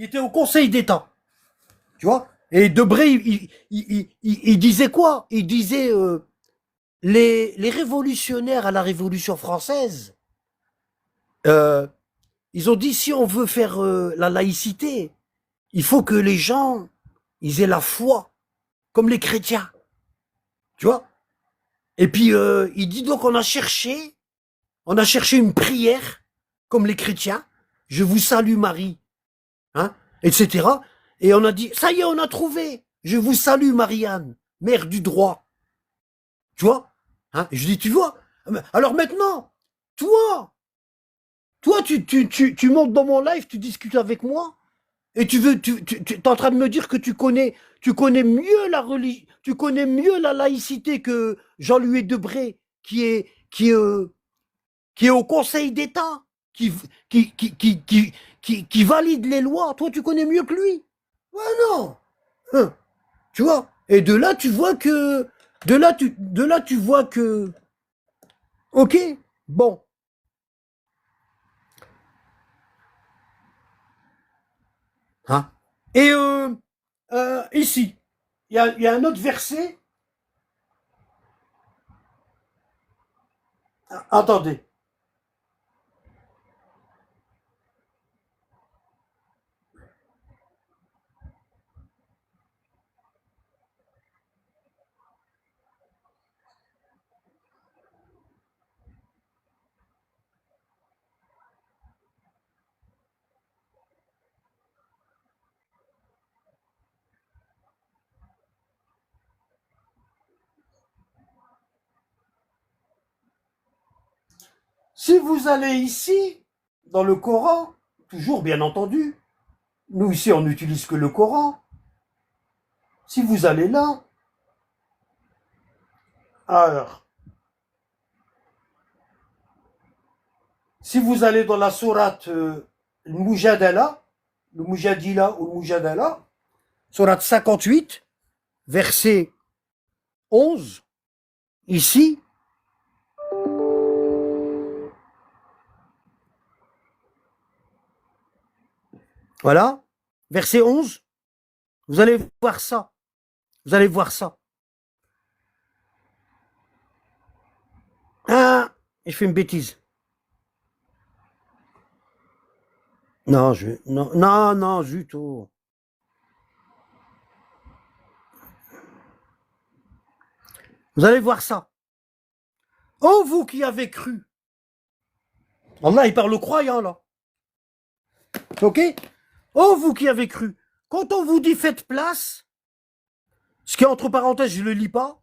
Il était au Conseil d'État, tu vois. Et Debré, il disait quoi? Il disait les révolutionnaires à la Révolution française, euh, ils ont dit si on veut faire la laïcité, il faut que les gens, ils aient la foi, comme les chrétiens, tu vois. Et puis il dit donc on a cherché une prière, comme les chrétiens, je vous salue Marie, hein, etc. Et on a dit, ça y est, on a trouvé, je vous salue Marianne, mère du droit, tu vois. Hein, et je dis, tu vois, alors maintenant, toi, toi, tu montes dans mon live, tu discutes avec moi, et tu es en train de me dire que tu connais mieux la religion, tu connais mieux la laïcité que Jean-Louis Debré, qui est au Conseil d'État, qui valide les lois. Toi, tu connais mieux que lui. Ouais, non. Hein, tu vois. Et de là, tu vois que, ok, bon. Hein. Et ici, il y a un autre verset. Ah, attendez. Si vous allez ici, dans le Coran, toujours bien entendu, nous ici on n'utilise que le Coran. Si vous allez là, alors, si vous allez dans la sourate Mujadala, le Mujadila ou le Mujadala, sourate 58, verset 11, ici, voilà, verset 11, vous allez voir ça. Vous allez voir ça. Ah, je fais une bêtise. Non, non, non, non, zut. Oh. Vous allez voir ça. Oh, vous qui avez cru. Allah, il parle aux croyants, là. Ok. Oh, vous qui avez cru. Quand on vous dit faites place, ce qui est entre parenthèses, je ne le lis pas.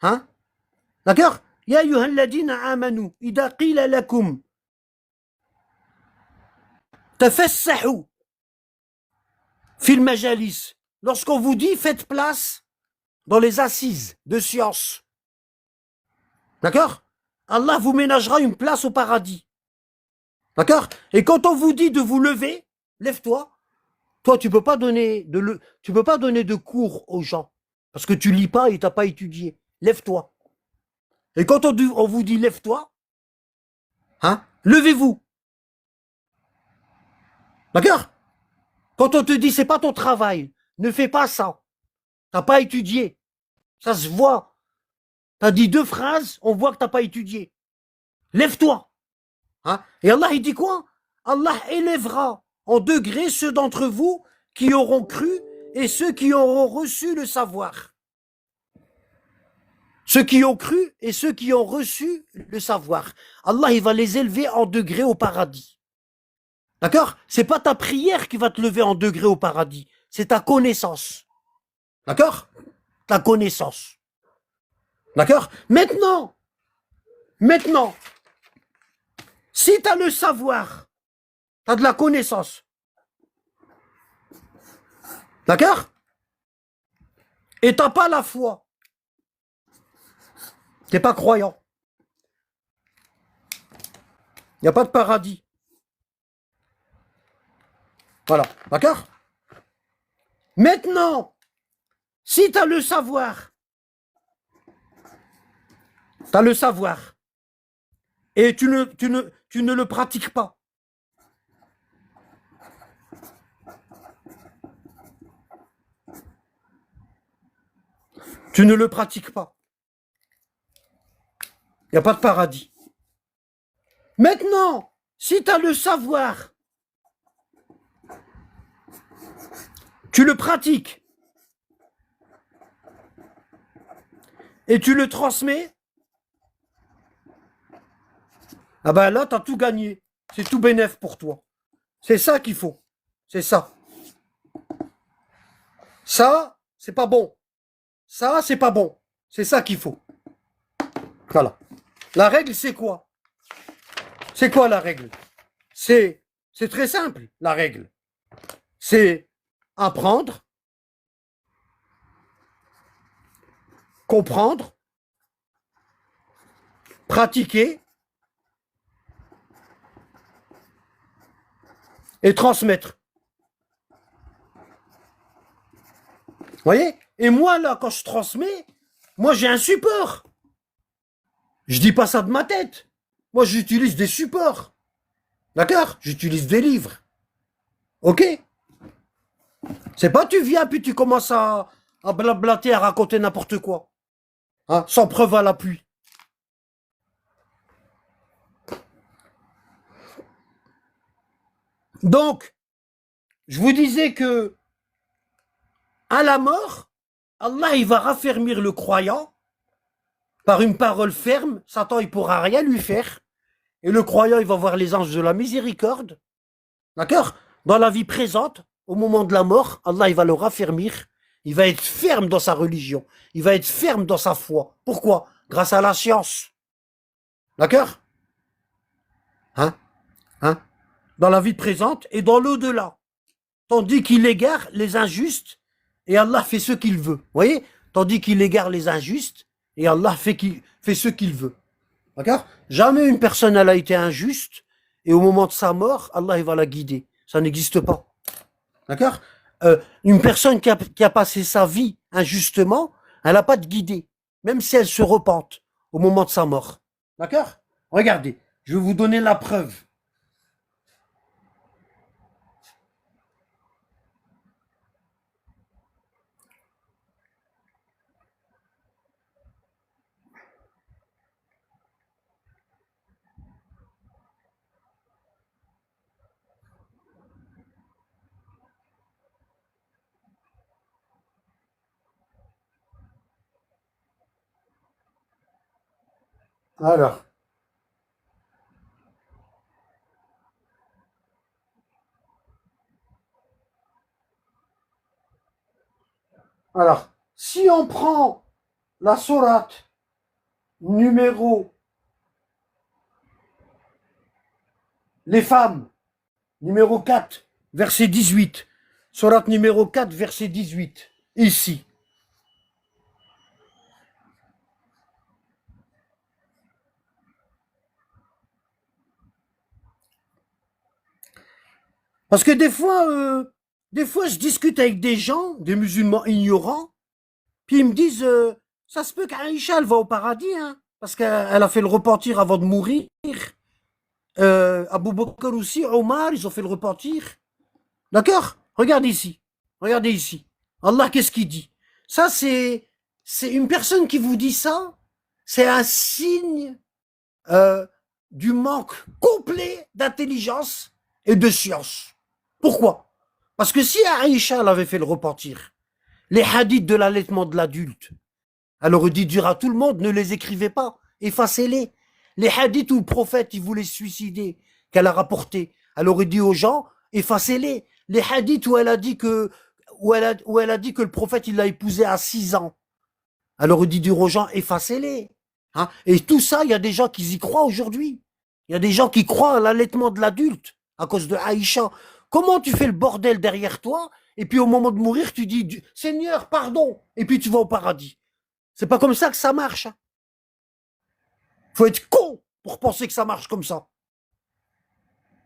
Hein? D'accord? Ya ayyuhalladina amanu, ida qila lakum, tafassahu fil majalis. Lorsqu'on vous dit faites place dans les assises de science. D'accord? Allah vous ménagera une place au paradis. D'accord? Et quand on vous dit de vous lever, lève-toi. Toi, tu peux pas donner de cours aux gens. Parce que tu lis pas et tu n'as pas étudié. Lève-toi. Et quand on vous dit lève-toi, hein, levez-vous. D'accord? Quand on te dit c'est pas ton travail, ne fais pas ça. T'as pas étudié. Ça se voit. T'as dit deux phrases, on voit que t'as pas étudié. Lève-toi. Hein? Et Allah, il dit quoi? Allah élèvera en degrés ceux d'entre vous qui auront cru et ceux qui auront reçu le savoir. Ceux qui ont cru et ceux qui ont reçu le savoir. Allah, il va les élever en degrés au paradis. D'accord? C'est pas ta prière qui va te lever en degrés au paradis. C'est ta connaissance. D'accord? Ta connaissance. D'accord? Maintenant, si tu as le savoir, tu as de la connaissance. D'accord? Et tu n'as pas la foi. Tu n'es pas croyant. Il n'y a pas de paradis. Voilà. D'accord? Maintenant, si tu as le savoir, et tu ne le pratiques pas. Tu ne le pratiques pas. Il n'y a pas de paradis. Maintenant, si tu as le savoir, tu le pratiques et tu le transmets, ah ben là, tu as tout gagné. C'est tout bénef pour toi. C'est ça qu'il faut. C'est ça. Ça, c'est pas bon. Ça, c'est pas bon. C'est ça qu'il faut. Voilà. La règle, c'est quoi? C'est quoi la règle? C'est très simple, la règle. C'est apprendre, comprendre, pratiquer et transmettre. Vous voyez? Et moi, là, quand je transmets, moi, j'ai un support. Je dis pas ça de ma tête. Moi, j'utilise des supports. D'accord? J'utilise des livres. Ok? C'est pas tu viens puis tu commences à blablater, à raconter n'importe quoi. Hein? Sans preuve à l'appui. Donc, je vous disais que à la mort, Allah il va raffermir le croyant par une parole ferme. Satan il pourra rien lui faire. Et le croyant il va voir les anges de la miséricorde. D'accord? Dans la vie présente, au moment de la mort, Allah il va le raffermir. Il va être ferme dans sa religion. Il va être ferme dans sa foi. Pourquoi? Grâce à la science. D'accord? Hein? Hein? Dans la vie présente et dans l'au-delà. Tandis qu'il égare les injustes et Allah fait ce qu'il veut. Vous voyez? Tandis qu'il égare les injustes et Allah fait ce qu'il veut. D'accord? Jamais une personne elle a été injuste et au moment de sa mort, Allah il va la guider. Ça n'existe pas. D'accord? Une personne qui a passé sa vie injustement, elle n'a pas de guidée, même si elle se repente au moment de sa mort. D'accord? Regardez, je vais vous donner la preuve. Alors, si on prend la sourate numéro les femmes, numéro 4, verset 18, sourate numéro 4, verset 18, ici. Parce que des fois, je discute avec des gens, des musulmans ignorants, puis ils me disent, ça se peut qu'Aïcha, elle va au paradis, hein, parce qu'elle a fait le repentir avant de mourir. Abu Bakr aussi, Omar, ils ont fait le repentir. D'accord? Regardez ici. Regardez ici. Allah, qu'est-ce qu'il dit? Ça, c'est une personne qui vous dit ça, c'est un signe du manque complet d'intelligence et de science. Pourquoi? Parce que si Aïcha avait fait le repentir, les hadiths de l'allaitement de l'adulte, elle aurait dit dire à tout le monde, ne les écrivez pas, effacez-les. Les hadiths où le prophète il voulait se suicider, qu'elle a rapporté, elle aurait dit aux gens, effacez-les. Les hadiths où elle a dit que le prophète il l'a épousée à 6 ans, elle aurait dit dire aux gens, effacez-les. Hein? Et tout ça, il y a des gens qui y croient aujourd'hui. Il y a des gens qui croient à l'allaitement de l'adulte à cause de Aïcha. Comment tu fais le bordel derrière toi et puis au moment de mourir, tu dis Seigneur, pardon, et puis tu vas au paradis. C'est pas comme ça que ça marche. Hein. Faut être con pour penser que ça marche comme ça.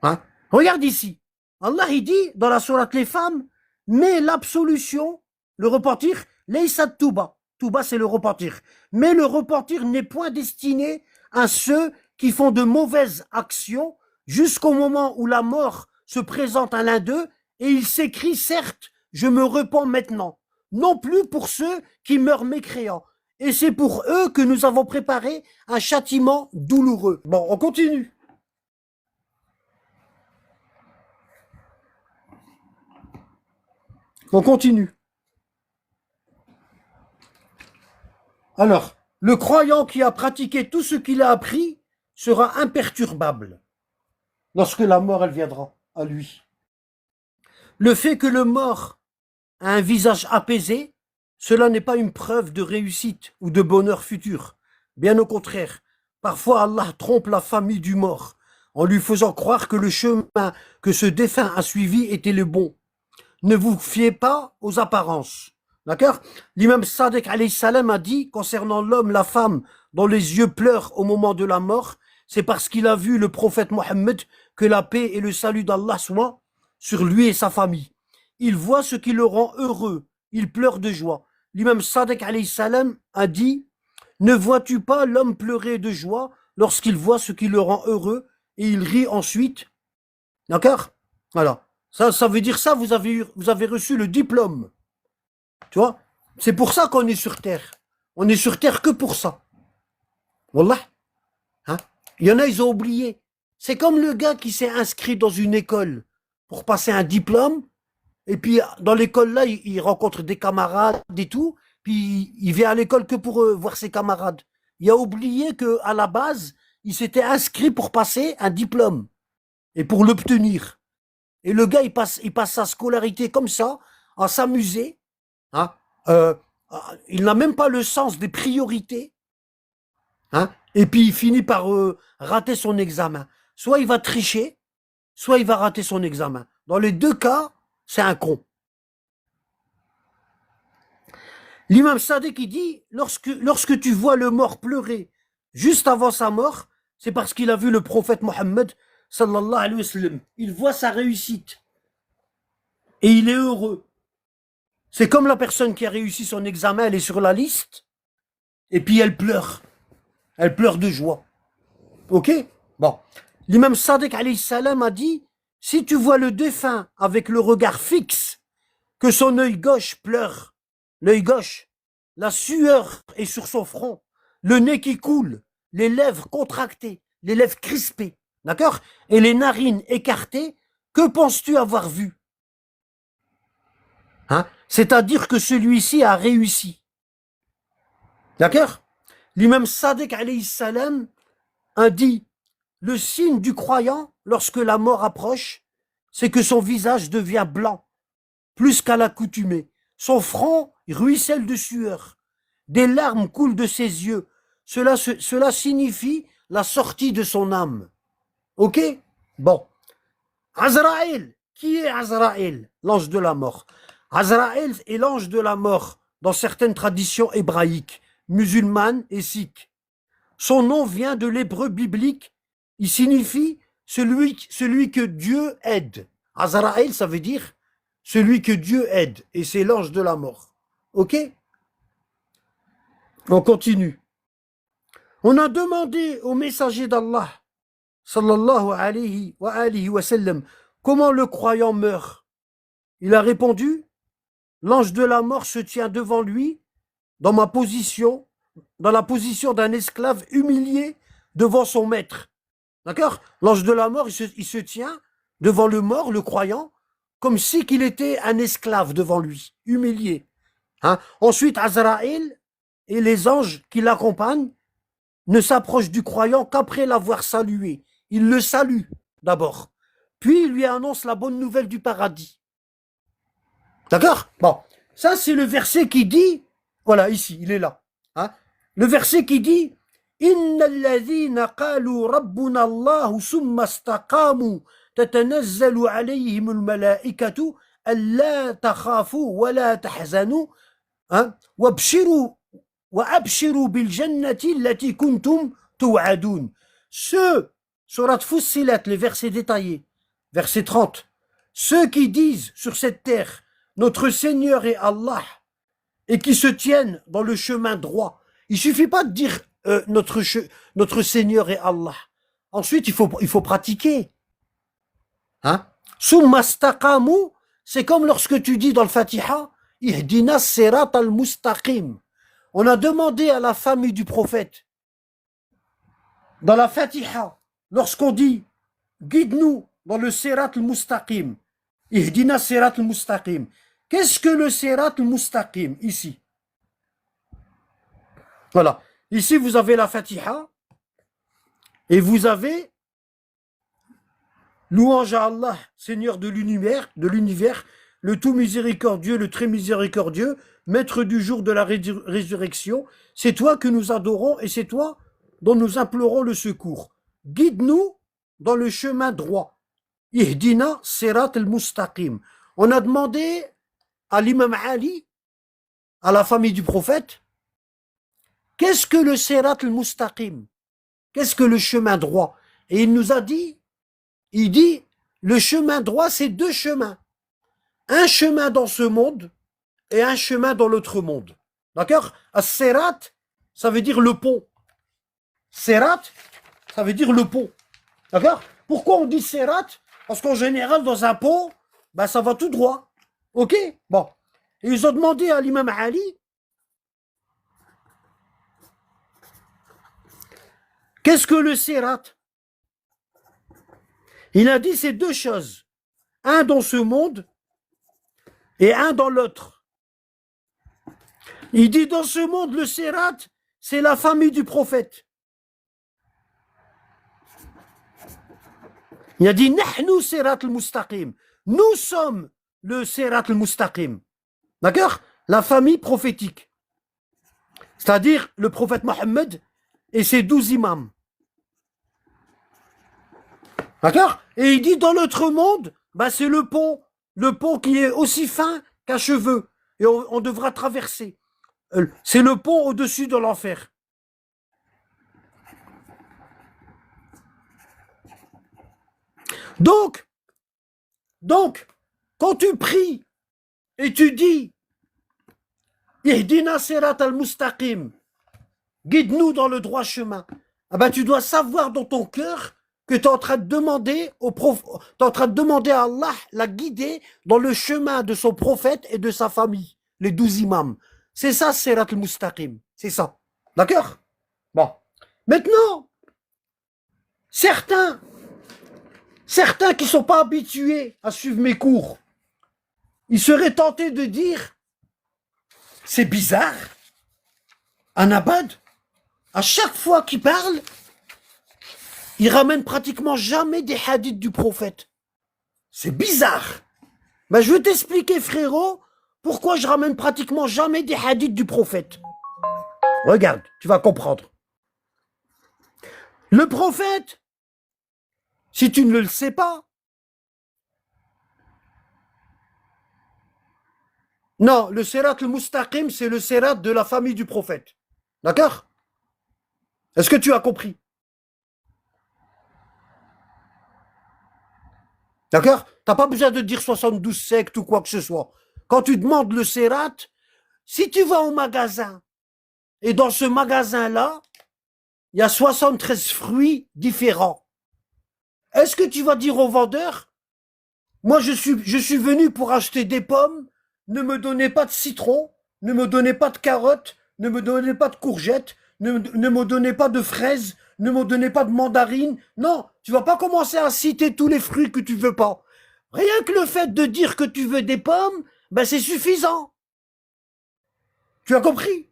Hein? Regarde ici. Allah il dit dans la sourate les femmes, mais l'absolution, le repentir, leïsat touba. Touba c'est le repentir. Mais le repentir n'est point destiné à ceux qui font de mauvaises actions jusqu'au moment où la mort se présente à l'un d'eux et il s'écrie certes, je me repens maintenant. Non plus pour ceux qui meurent mécréants. et c'est pour eux que nous avons préparé un châtiment douloureux. Bon, on continue. On continue. Alors, le croyant qui a pratiqué tout ce qu'il a appris sera imperturbable lorsque la mort, elle viendra à lui. Le fait que le mort a un visage apaisé, cela n'est pas une preuve de réussite ou de bonheur futur. Bien au contraire, parfois Allah trompe la famille du mort en lui faisant croire que le chemin que ce défunt a suivi était le bon. Ne vous fiez pas aux apparences. D'accord? L'imam Sadiq alayhi salam a dit concernant l'homme, la femme dont les yeux pleurent au moment de la mort, c'est parce qu'il a vu le prophète Mohammed, que la paix et le salut d'Allah soient sur lui et sa famille. Il voit ce qui le rend heureux, il pleure de joie. L'imam Sadiq alayhi salam a dit, ne vois-tu pas l'homme pleurer de joie lorsqu'il voit ce qui le rend heureux et il rit ensuite? D'accord? Voilà. Ça veut dire ça, vous avez reçu le diplôme. Tu vois? C'est pour ça qu'on est sur Terre. On est sur Terre que pour ça. Wallah. Hein? Il y en a, ils ont oublié. C'est comme le gars qui s'est inscrit dans une école pour passer un diplôme. Et puis, dans l'école, là, il rencontre des camarades et tout. Puis, il vient à l'école que pour voir ses camarades. Il a oublié qu'à la base, il s'était inscrit pour passer un diplôme. Et pour l'obtenir. Et le gars, il passe sa scolarité comme ça, à s'amuser. Hein, il n'a même pas le sens des priorités. Hein, et puis, il finit par rater son examen. Soit il va tricher, soit il va rater son examen. Dans les deux cas, c'est un con. L'imam Sadiq qui dit, lorsque tu vois le mort pleurer juste avant sa mort, c'est parce qu'il a vu le prophète Mohammed sallallahu alayhi wa sallam. Il voit sa réussite. Et il est heureux. C'est comme la personne qui a réussi son examen, elle est sur la liste, et puis elle pleure. Elle pleure de joie. Ok? Bon. L'imam Sadiq alayhi salam a dit, si tu vois le défunt avec le regard fixe, que son œil gauche pleure, l'œil gauche, la sueur est sur son front, le nez qui coule, les lèvres contractées, les lèvres crispées, d'accord? Et les narines écartées, que penses-tu avoir vu? Hein? C'est-à-dire que celui-ci a réussi. D'accord? L'imam Sadiq alayhi salam a dit, le signe du croyant, lorsque la mort approche, c'est que son visage devient blanc, plus qu'à l'accoutumée. Son front ruisselle de sueur. Des larmes coulent de ses yeux. Cela signifie la sortie de son âme. Ok? Bon. Azraël. Qui est Azraël? L'ange de la mort. Azraël est l'ange de la mort dans certaines traditions hébraïques, musulmanes et sikhes. Son nom vient de l'hébreu biblique. Il signifie celui que Dieu aide. Azraël, ça veut dire celui que Dieu aide. Et c'est l'ange de la mort. Ok? On continue. On a demandé au messager d'Allah, sallallahu alayhi wa sallam, comment le croyant meurt. Il a répondu, l'ange de la mort se tient devant lui, dans la position d'un esclave humilié devant son maître. D'accord? L'ange de la mort, il se tient devant le mort, le croyant, comme si qu'il était un esclave devant lui, humilié. Hein? Ensuite, Azraël et les anges qui l'accompagnent ne s'approchent du croyant qu'après l'avoir salué. Ils le saluent d'abord, puis ils lui annoncent la bonne nouvelle du paradis. D'accord? Bon, ça c'est le verset qui dit, voilà, ici, il est là. Hein? Le verset qui dit, Inna alladhina qalu rabbuna Allahu summa istaqamu tatanazzalu alayhim al-malaikatu alla takhafu wa la tahzanu وأبشروا بالجنة التي كنتم توعدون. Ceux, surat Fussilat, les versets détaillés, verset 30, ceux qui disent sur cette terre, notre Seigneur est Allah, et qui se tiennent dans le chemin droit. Il suffit pas de dire notre Seigneur est Allah. Ensuite, il faut pratiquer. Hein? Summa istaqamu, c'est comme lorsque tu dis dans le Fatiha, Ihdina sirat al-mustaqim. On a demandé à la famille du prophète, dans la Fatiha, lorsqu'on dit guide-nous dans le Sirat al-Mustaqim, Ihdina Sirat al-Mustaqim. Qu'est-ce que le Sirat al-Mustaqim ici? Voilà. Ici, vous avez la Fatiha et vous avez louange à Allah, Seigneur de l'univers, le tout miséricordieux, le très miséricordieux, maître du jour de la résurrection. C'est toi que nous adorons et c'est toi dont nous implorons le secours. Guide-nous dans le chemin droit. Ihdina Sirat al-Mustaqim. On a demandé à l'imam Ali, à la famille du prophète, qu'est-ce que le Sirat al-Mustaqim? Qu'est-ce que le chemin droit? Et il nous a dit, il dit, le chemin droit, c'est deux chemins. Un chemin dans ce monde et un chemin dans l'autre monde. D'accord? As-Sirat, ça veut dire le pont. Sirat, ça veut dire le pont. D'accord? Pourquoi on dit Sirat? Parce qu'en général, dans un pont, ben, ça va tout droit. Ok? Bon. Et ils ont demandé à l'imam Ali, qu'est-ce que le Sirat? Il a dit c'est deux choses. Un dans ce monde et un dans l'autre. Il dit dans ce monde, le Sirat, c'est la famille du prophète. Il a dit Nahnu Sirat al-Mustaqim. Nous sommes le Sirat al-Mustaqim. D'accord? La famille prophétique. C'est-à-dire le prophète Mohammed et ses 12 imams. D'accord? Et il dit dans notre monde, bah c'est le pont qui est aussi fin qu'un cheveu. Et on devra traverser. C'est le pont au-dessus de l'enfer. Donc, quand tu pries et tu dis Ihdina Sirat al-Mustaqim, guide-nous dans le droit chemin, ah ben, tu dois savoir dans ton cœur que tu es en train de demander t'es en train de demander à Allah la guider dans le chemin de son prophète et de sa famille, les 12 imams. C'est ça, Sirat al-Mustaqim. C'est ça. D'accord? Bon. Maintenant, certains qui ne sont pas habitués à suivre mes cours, ils seraient tentés de dire, c'est bizarre, un abad, à chaque fois qu'il parle, il ramène pratiquement jamais des hadiths du prophète. C'est bizarre. Ben, je vais t'expliquer, frérot, pourquoi je ramène pratiquement jamais des hadiths du prophète. Regarde, tu vas comprendre. Le prophète, si tu ne le sais pas, non, le Sirat al-Mustaqim, c'est le Sirat de la famille du prophète. D'accord? Est-ce que tu as compris? D'accord? T'as pas besoin de dire 72 sectes ou quoi que ce soit. Quand tu demandes le Sirat, si tu vas au magasin, et dans ce magasin-là, il y a 73 fruits différents, est-ce que tu vas dire au vendeur, moi je suis venu pour acheter des pommes, ne me donnez pas de citron, ne me donnez pas de carottes, ne me donnez pas de courgettes, ne me donnez pas de fraises, ne me donnez pas de mandarines. Non, tu vas pas commencer à citer tous les fruits que tu veux pas. Rien que le fait de dire que tu veux des pommes, ben c'est suffisant. Tu as compris?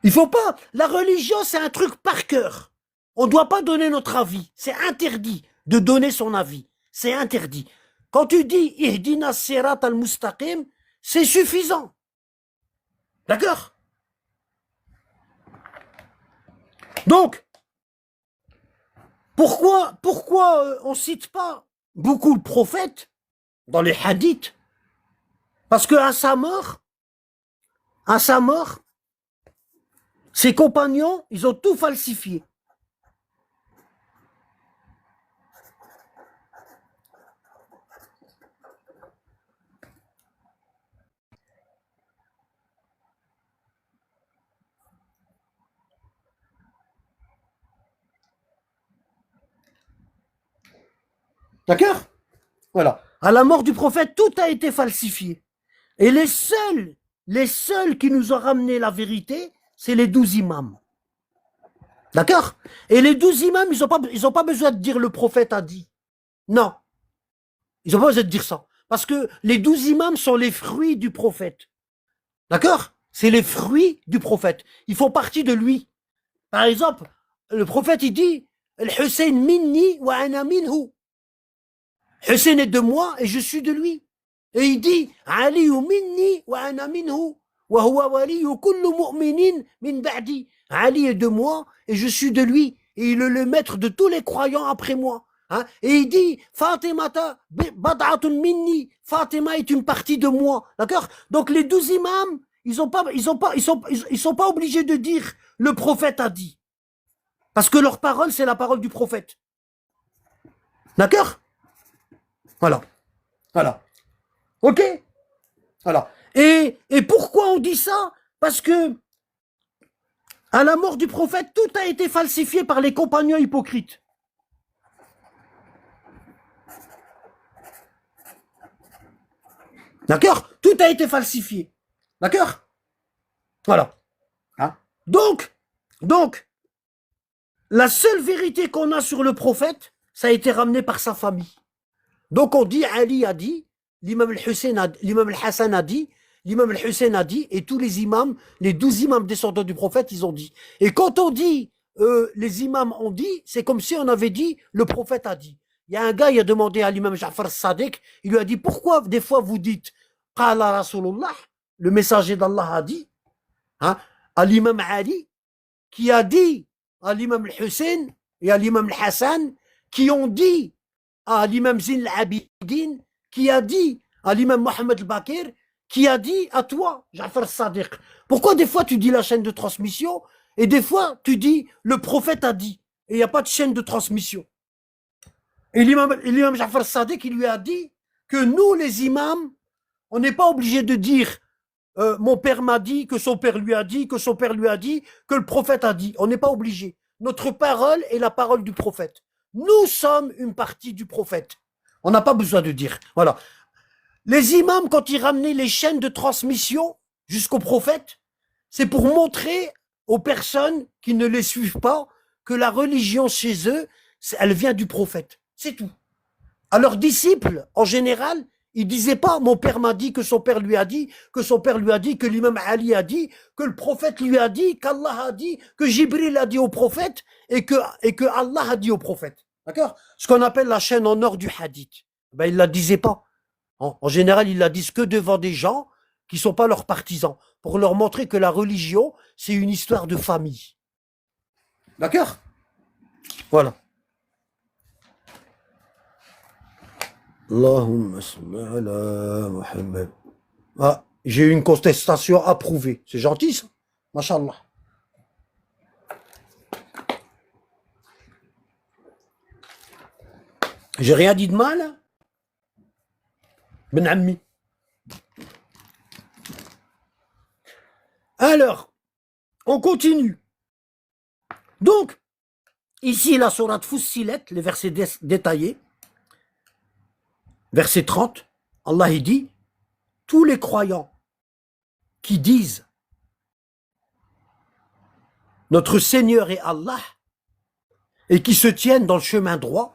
Il faut pas. La religion, c'est un truc par cœur. On ne doit pas donner notre avis. C'est interdit de donner son avis. C'est interdit. Quand tu dis Ihdina Sirat al-Mustaqim, c'est suffisant. D'accord? Donc, pourquoi on ne cite pas beaucoup le prophète dans les hadiths? Parce qu'à sa mort, ses compagnons, ils ont tout falsifié. D'accord? Voilà. À la mort du prophète, tout a été falsifié. Et les seuls les seuls qui nous ont ramené la vérité, c'est les 12 imams. D'accord? Et les 12 imams, ils ont pas besoin de dire le prophète a dit. Non. Ils n'ont pas besoin de dire ça. Parce que les 12 imams sont les fruits du prophète. D'accord? C'est les fruits du prophète. Ils font partie de lui. Par exemple, le prophète, il dit, Al-Hussein minni wa ana minhu. Hussein est de moi et je suis de lui. Et il dit, Ali minni wa ana minhu. Wa huwa waliyu kullu mu'minin min ba'di. Ali est de moi et je suis de lui. Et il est le maître de tous les croyants après moi. Hein? Et il dit, Fatimata bad'atun minni. Fatima est une partie de moi. D'accord? Donc les 12 imams, ils sont pas obligés de dire le prophète a dit. Parce que leur parole, c'est la parole du prophète. D'accord? Voilà. Voilà. Ok? Voilà. Et pourquoi on dit ça? Parce que à la mort du prophète, tout a été falsifié par les compagnons hypocrites. D'accord? Tout a été falsifié. D'accord? Voilà. Hein? Donc, la seule vérité qu'on a sur le prophète, ça a été ramené par sa famille. Donc on dit, Ali a dit, l'imam al-Hassan a dit, l'imam al-Hussein a dit, et tous les imams, les 12 imams descendants du prophète, ils ont dit. Et quand on dit, les imams ont dit, c'est comme si on avait dit, le prophète a dit. Il y a un gars, il a demandé à l'imam Ja'far Sadiq, il lui a dit, pourquoi des fois vous dites, Qala Rasulullah, le messager d'Allah a dit, hein, à l'imam Ali, qui a dit à l'imam al-Hussein et à l'imam al-Hassan, qui ont dit à l'imam Zin al-Abidin, qui a dit à l'imam Mohamed al-Bakir, qui a dit à toi, Ja'far Sadiq. Pourquoi des fois tu dis la chaîne de transmission et des fois tu dis le prophète a dit et il n'y a pas de chaîne de transmission? Et l'imam Ja'far Sadiq, il lui a dit que nous, les imams, on n'est pas obligé de dire mon père m'a dit, que son père lui a dit, que son père lui a dit, que le prophète a dit. On n'est pas obligé. Notre parole est la parole du prophète. Nous sommes une partie du prophète. On n'a pas besoin de dire. Voilà. Les imams, quand ils ramenaient les chaînes de transmission jusqu'au prophète, c'est pour montrer aux personnes qui ne les suivent pas que la religion chez eux, elle vient du prophète. C'est tout. À leurs disciples, en général, ils disaient pas, mon père m'a dit, que son père lui a dit, que son père lui a dit, que l'imam Ali a dit, que le prophète lui a dit, qu'Allah a dit, que Jibril a dit au prophète, et que Allah a dit au prophète. D'accord? Ce qu'on appelle la chaîne en or du hadith. Ben, ils la disaient pas. En général, ils la disent que devant des gens qui sont pas leurs partisans, pour leur montrer que la religion, c'est une histoire de famille. D'accord? Voilà. Allahumma salli ala Muhammad. Ah, j'ai eu une contestation approuvée. C'est gentil, ça. Mashallah. J'ai rien dit de mal. Ben Ammi. Alors, on continue. Donc, ici, la sourate Fussilet, les versets détaillés. Verset 30, Allah il dit, tous les croyants qui disent notre Seigneur est Allah et qui se tiennent dans le chemin droit,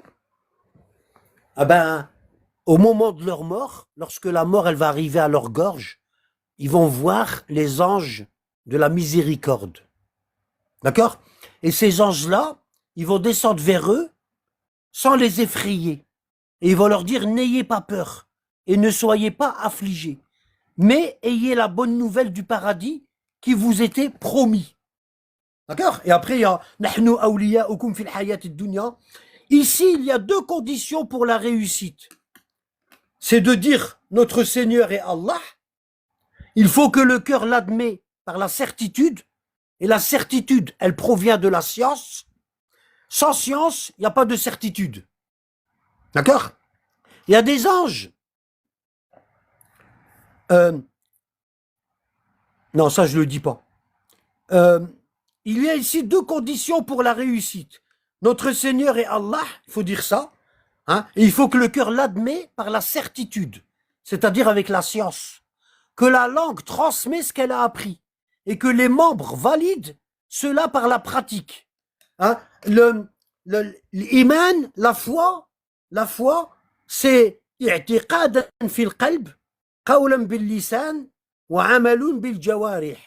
eh ben, au moment de leur mort, lorsque la mort elle va arriver à leur gorge, ils vont voir les anges de la miséricorde. D'accord? Et ces anges-là, ils vont descendre vers eux sans les effrayer. Et ils vont leur dire, n'ayez pas peur et ne soyez pas affligés, mais ayez la bonne nouvelle du paradis qui vous était promis. D'accord? Et après, il y a Nahnu awliya'ukum fil hayati dunya. Ici, il y a deux conditions pour la réussite. C'est de dire notre Seigneur est Allah. Il faut que le cœur l'admet par la certitude. Et la certitude, elle provient de la science. Sans science, il n'y a pas de certitude. D'accord? Il y a des anges. Non, ça, je ne le dis pas. Il y a ici deux conditions pour la réussite. Notre Seigneur est Allah, il faut dire ça. Hein, et il faut que le cœur l'admet par la certitude, c'est-à-dire avec la science. que la langue transmet ce qu'elle a appris et que les membres valident cela par la pratique. Hein? L'iman, la foi, c'est i'tiqadan fil qalb, qawlan bil lisan, wa amalun bil jawarih.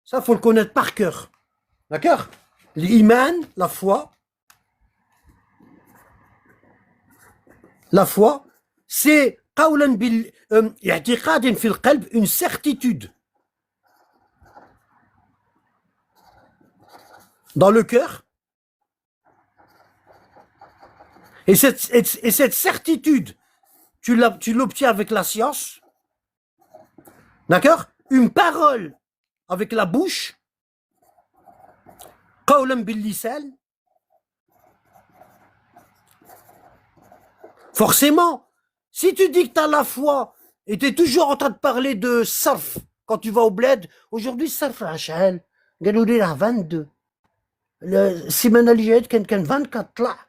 Ça, faut le connaître par cœur. D'accord? L'iman, la foi, c'est qawlan bil i'tiqadan fil qalb, une certitude dans le cœur. Et cette certitude, tu l'obtiens avec la science. D'accord? Une parole avec la bouche. Qawlan bil lisan. Forcément, si tu dis que tu as la foi et tu es toujours en train de parler de sarf quand tu vas au bled, aujourd'hui, sarf Hachal, Galouli a 22. السيمانه اللي جايت كان 24 طلع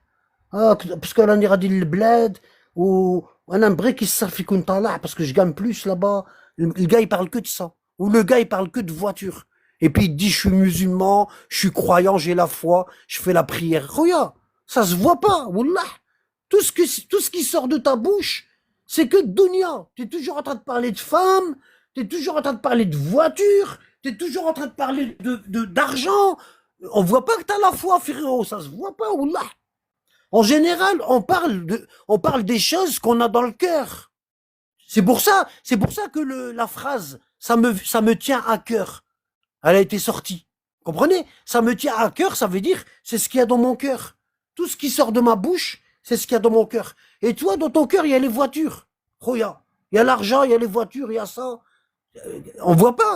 باسكو راني غادي للبلاد وانا نبغي كي الصرف يكون طالع باسكو جو gagne plus là-bas. Le gars il parle que de ça, ou le gars il parle que de voiture, et puis il dit je suis musulman, je suis croyant, j'ai la foi, je fais la prière. Regarde, ça se voit pas, wallah. Tout ce qui sort de ta bouche, c'est que dunya. Tu es toujours en train de parler de femmes, tu es toujours en train de parler de voiture, tu es toujours en train de parler d'argent. On voit pas que tu as la foi, frérot, ça se voit pas, wallah. En général, on parle des choses qu'on a dans le cœur. C'est pour ça que la phrase ça me tient à cœur, elle a été sortie. Comprenez? Ça me tient à cœur, ça veut dire c'est ce qu'il y a dans mon cœur. Tout ce qui sort de ma bouche, c'est ce qu'il y a dans mon cœur. Et toi, dans ton cœur, il y a les voitures. Regarde, il y a l'argent, il y a les voitures, il y a ça. On voit pas.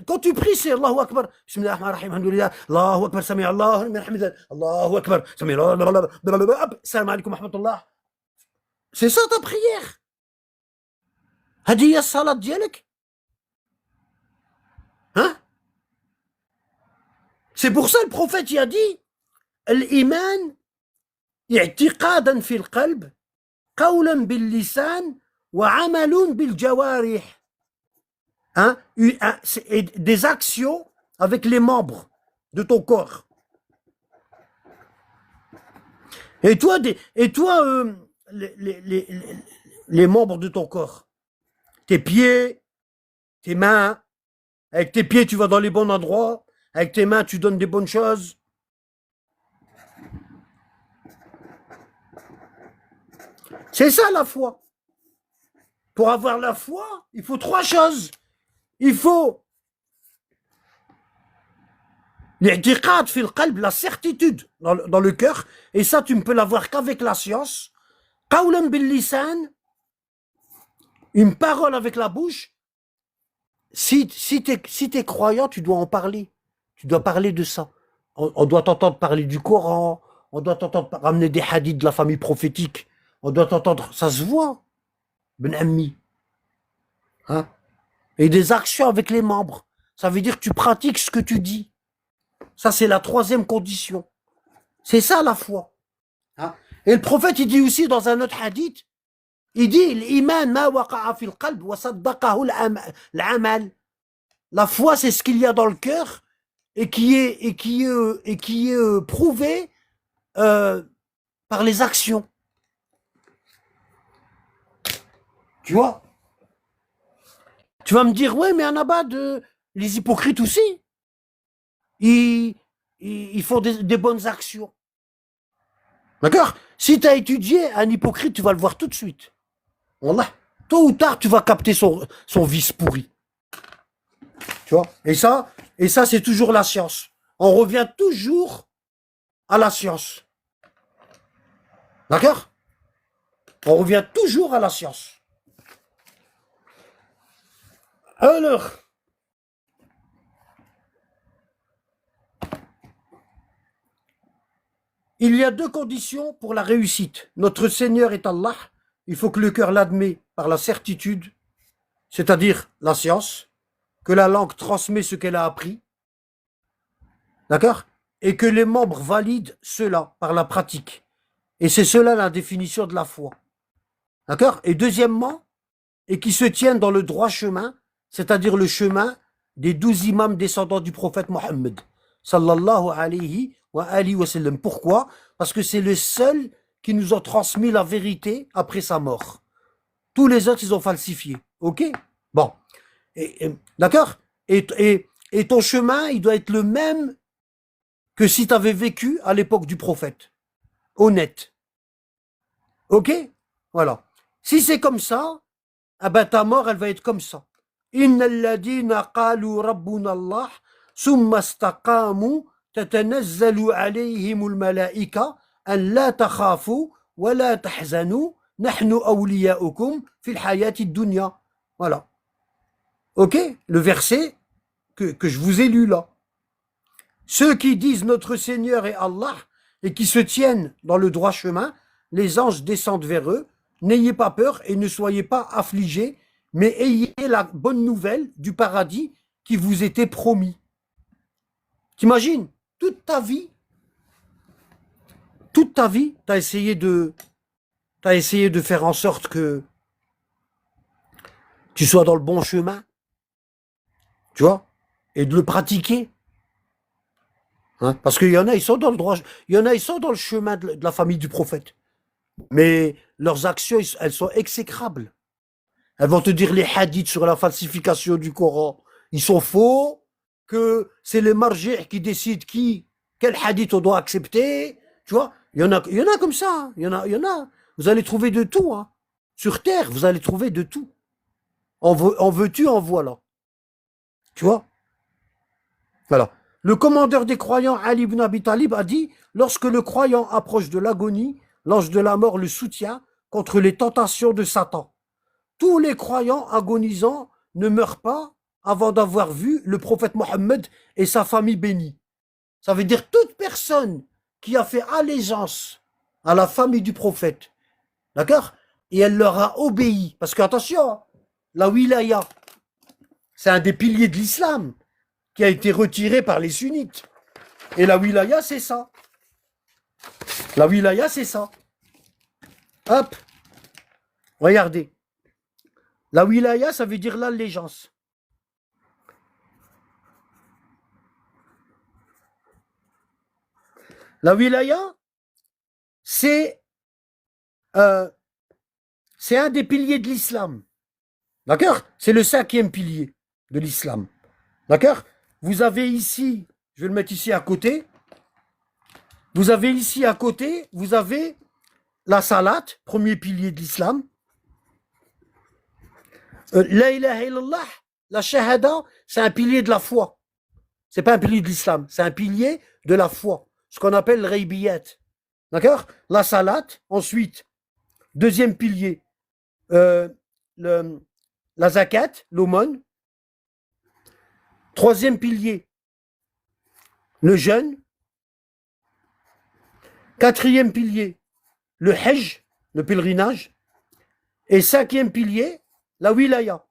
Quand tu pries, c'est Allahu Akbar. Bismillahirrahmanirrahim, alhamdulillah. Allahu Akbar, sami Allah, Allahu Akbar, sami Allah, salam alaikum wa rahmatullah. C'est ça ta prière. Hadi ya salat dialek. Hein? C'est pour ça le prophète il a dit l'iman i'tiqadan fil qalb, qawlan bil lisan, wa amalun bil jawarih. Hein, des actions avec les membres de ton corps. Et toi, les membres de ton corps, tes pieds, tes mains, avec tes pieds tu vas dans les bons endroits, avec tes mains tu donnes des bonnes choses. C'est ça la foi. Pour avoir la foi, il faut 3 choses. Il faut l'i'tiqad fil qalb, la certitude dans le cœur, et ça tu ne peux l'avoir qu'avec la science. Qawlan bil lisan, une parole avec la bouche. Si t'es croyant, tu dois en parler. Tu dois parler de ça. On doit t'entendre parler du Coran, on doit t'entendre ramener des hadiths de la famille prophétique, on doit t'entendre, ça se voit, ben ammi. Hein? Et des actions avec les membres. Ça veut dire que tu pratiques ce que tu dis. Ça, c'est la 3e condition. C'est ça la foi. Hein? Et le prophète, il dit aussi dans un autre hadith, il dit l'iman ma waqa'a fil qalb wa saddaqahu l'amal. La foi, c'est ce qu'il y a dans le cœur et qui est prouvé par les actions. Tu vois? Tu vas me dire, ouais, mais en Abad, les hypocrites aussi, ils font des bonnes actions. D'accord? Si tu as étudié un hypocrite, tu vas le voir tout de suite. Wallah, tôt ou tard, tu vas capter son vice pourri. Tu vois? Et ça, c'est toujours la science. On revient toujours à la science. D'accord? On revient toujours à la science. Alors, il y a 2 conditions pour la réussite. Notre Seigneur est Allah. Il faut que le cœur l'admet par la certitude, c'est-à-dire la science, que la langue transmet ce qu'elle a appris, d'accord? Et que les membres valident cela par la pratique. Et c'est cela la définition de la foi. D'accord? Et deuxièmement, et qui se tiennent dans le droit chemin, c'est-à-dire le chemin des 12 imams descendants du prophète Mohammed, sallallahu alayhi wa sallam. Pourquoi? Parce que c'est le seul qui nous a transmis la vérité après sa mort. Tous les autres, ils ont falsifié. Ok? Bon. D'accord? Et ton chemin, il doit être le même que si tu avais vécu à l'époque du prophète. Honnête. Ok? Voilà. Si c'est comme ça, ah ben ta mort, elle va être comme ça. Innal ladina qalu rabbuna Allah, summa istaqamu, tatanazzalu alayhimul malaika, an la takhafu, wa la tahzanu, nahnu awliyaukum fil hayati dunya. Voilà. Ok? Le verset que je vous ai lu là. Ceux qui disent notre Seigneur est Allah et qui se tiennent dans le droit chemin, les anges descendent vers eux. N'ayez pas peur et ne soyez pas affligés, mais ayez la bonne nouvelle du paradis qui vous était promis. T'imagines, toute ta vie, tu as essayé de faire en sorte que tu sois dans le bon chemin, tu vois, et de le pratiquer. Hein, parce qu'il y en a, ils sont dans le droit, il y en a, ils sont dans le chemin de la famille du prophète. Mais leurs actions, elles sont exécrables. Elles vont te dire les hadiths sur la falsification du Coran. Ils sont faux, que c'est les marjih qui décident quel hadith on doit accepter. Tu vois, il y en a comme ça. Hein. Il y en a. Vous allez trouver de tout. Hein. Sur Terre, vous allez trouver de tout. En veux-tu, en voilà. Tu vois? Voilà. Le commandeur des croyants, Ali ibn Abi Talib, a dit, lorsque le croyant approche de l'agonie, l'ange de la mort le soutient contre les tentations de Satan. Tous les croyants agonisants ne meurent pas avant d'avoir vu le prophète Mohammed et sa famille bénie. Ça veut dire toute personne qui a fait allégeance à la famille du prophète, d'accord? Et elle leur a obéi. Parce que, attention, la wilaya, c'est un des piliers de l'islam qui a été retiré par les sunnites. Et la wilaya, c'est ça. La wilaya, c'est ça. Hop. Regardez. La wilaya, ça veut dire l'allégeance. La wilaya, c'est un des piliers de l'islam. D'accord? C'est le 5e pilier de l'islam. D'accord? Vous avez ici, je vais le mettre ici à côté. Vous avez ici à côté, vous avez la salat, premier pilier de l'islam. La ilaha illallah, la shahada, c'est un pilier de la foi. C'est pas un pilier de l'islam, c'est un pilier de la foi. Ce qu'on appelle le raybiyat. D'accord? La salat, ensuite, 2e pilier, la zakat, l'aumône. 3e pilier, le jeûne. 4e pilier, le hajj, le pèlerinage. Et 5e pilier, la wilaya.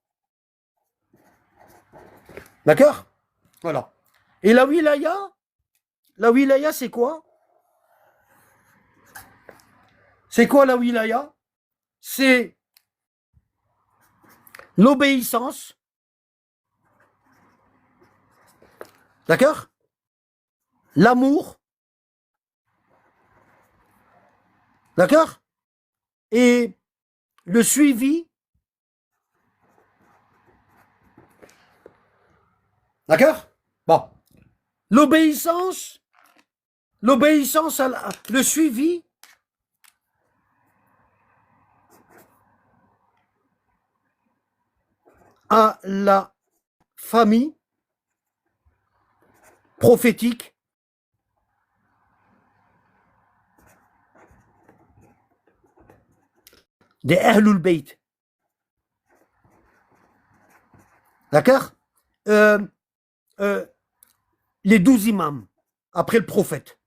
D'accord? Voilà. Et la wilaya, c'est quoi? C'est quoi la wilaya? C'est l'obéissance. D'accord? L'amour. D'accord? Et le suivi. D'accord? Bon. L'obéissance, le suivi, à la famille prophétique des Ahlul Bayt. D'accord? Les 12 imams après le prophète.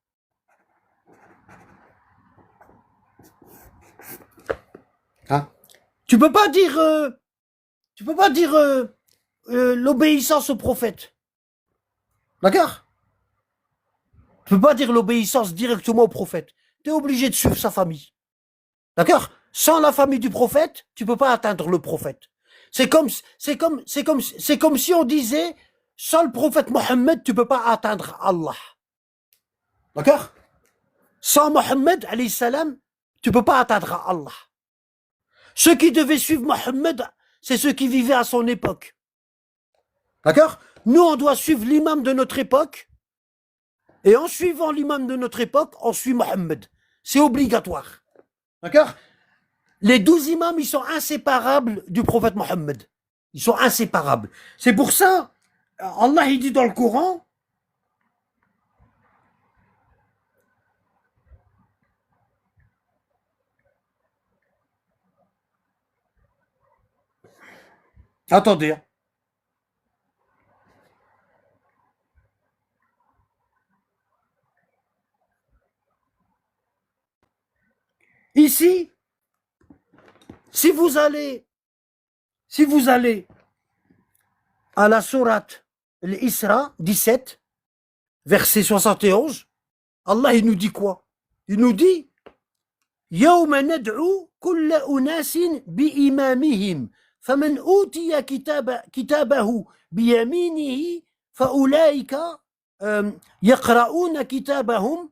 Hein? Tu peux pas dire l'obéissance au prophète. D'accord? Tu peux pas dire l'obéissance directement au prophète. Tu es obligé de suivre sa famille. D'accord? Sans la famille du prophète, tu peux pas atteindre le prophète. c'est comme si on disait, sans le prophète Mohammed, tu peux pas atteindre Allah. D'accord? Sans Mohammed, alayhi salam, tu peux pas atteindre Allah. Ceux qui devaient suivre Mohammed, c'est ceux qui vivaient à son époque. D'accord? Nous, on doit suivre l'imam de notre époque, et en suivant l'imam de notre époque, on suit Mohammed. C'est obligatoire. D'accord? Les 12 imams, ils sont inséparables du prophète Mohammed. Ils sont inséparables. C'est pour ça, Allah, il dit dans le Coran, attendez, hein. Ici, si vous allez à la sourate l'Isra 17, verset 71, Allah il nous dit quoi? Il nous dit يوم ندعو كل أناس بإمامهم فمن أوتي كتابه بيمينه فأولئك يقرؤون كتابهم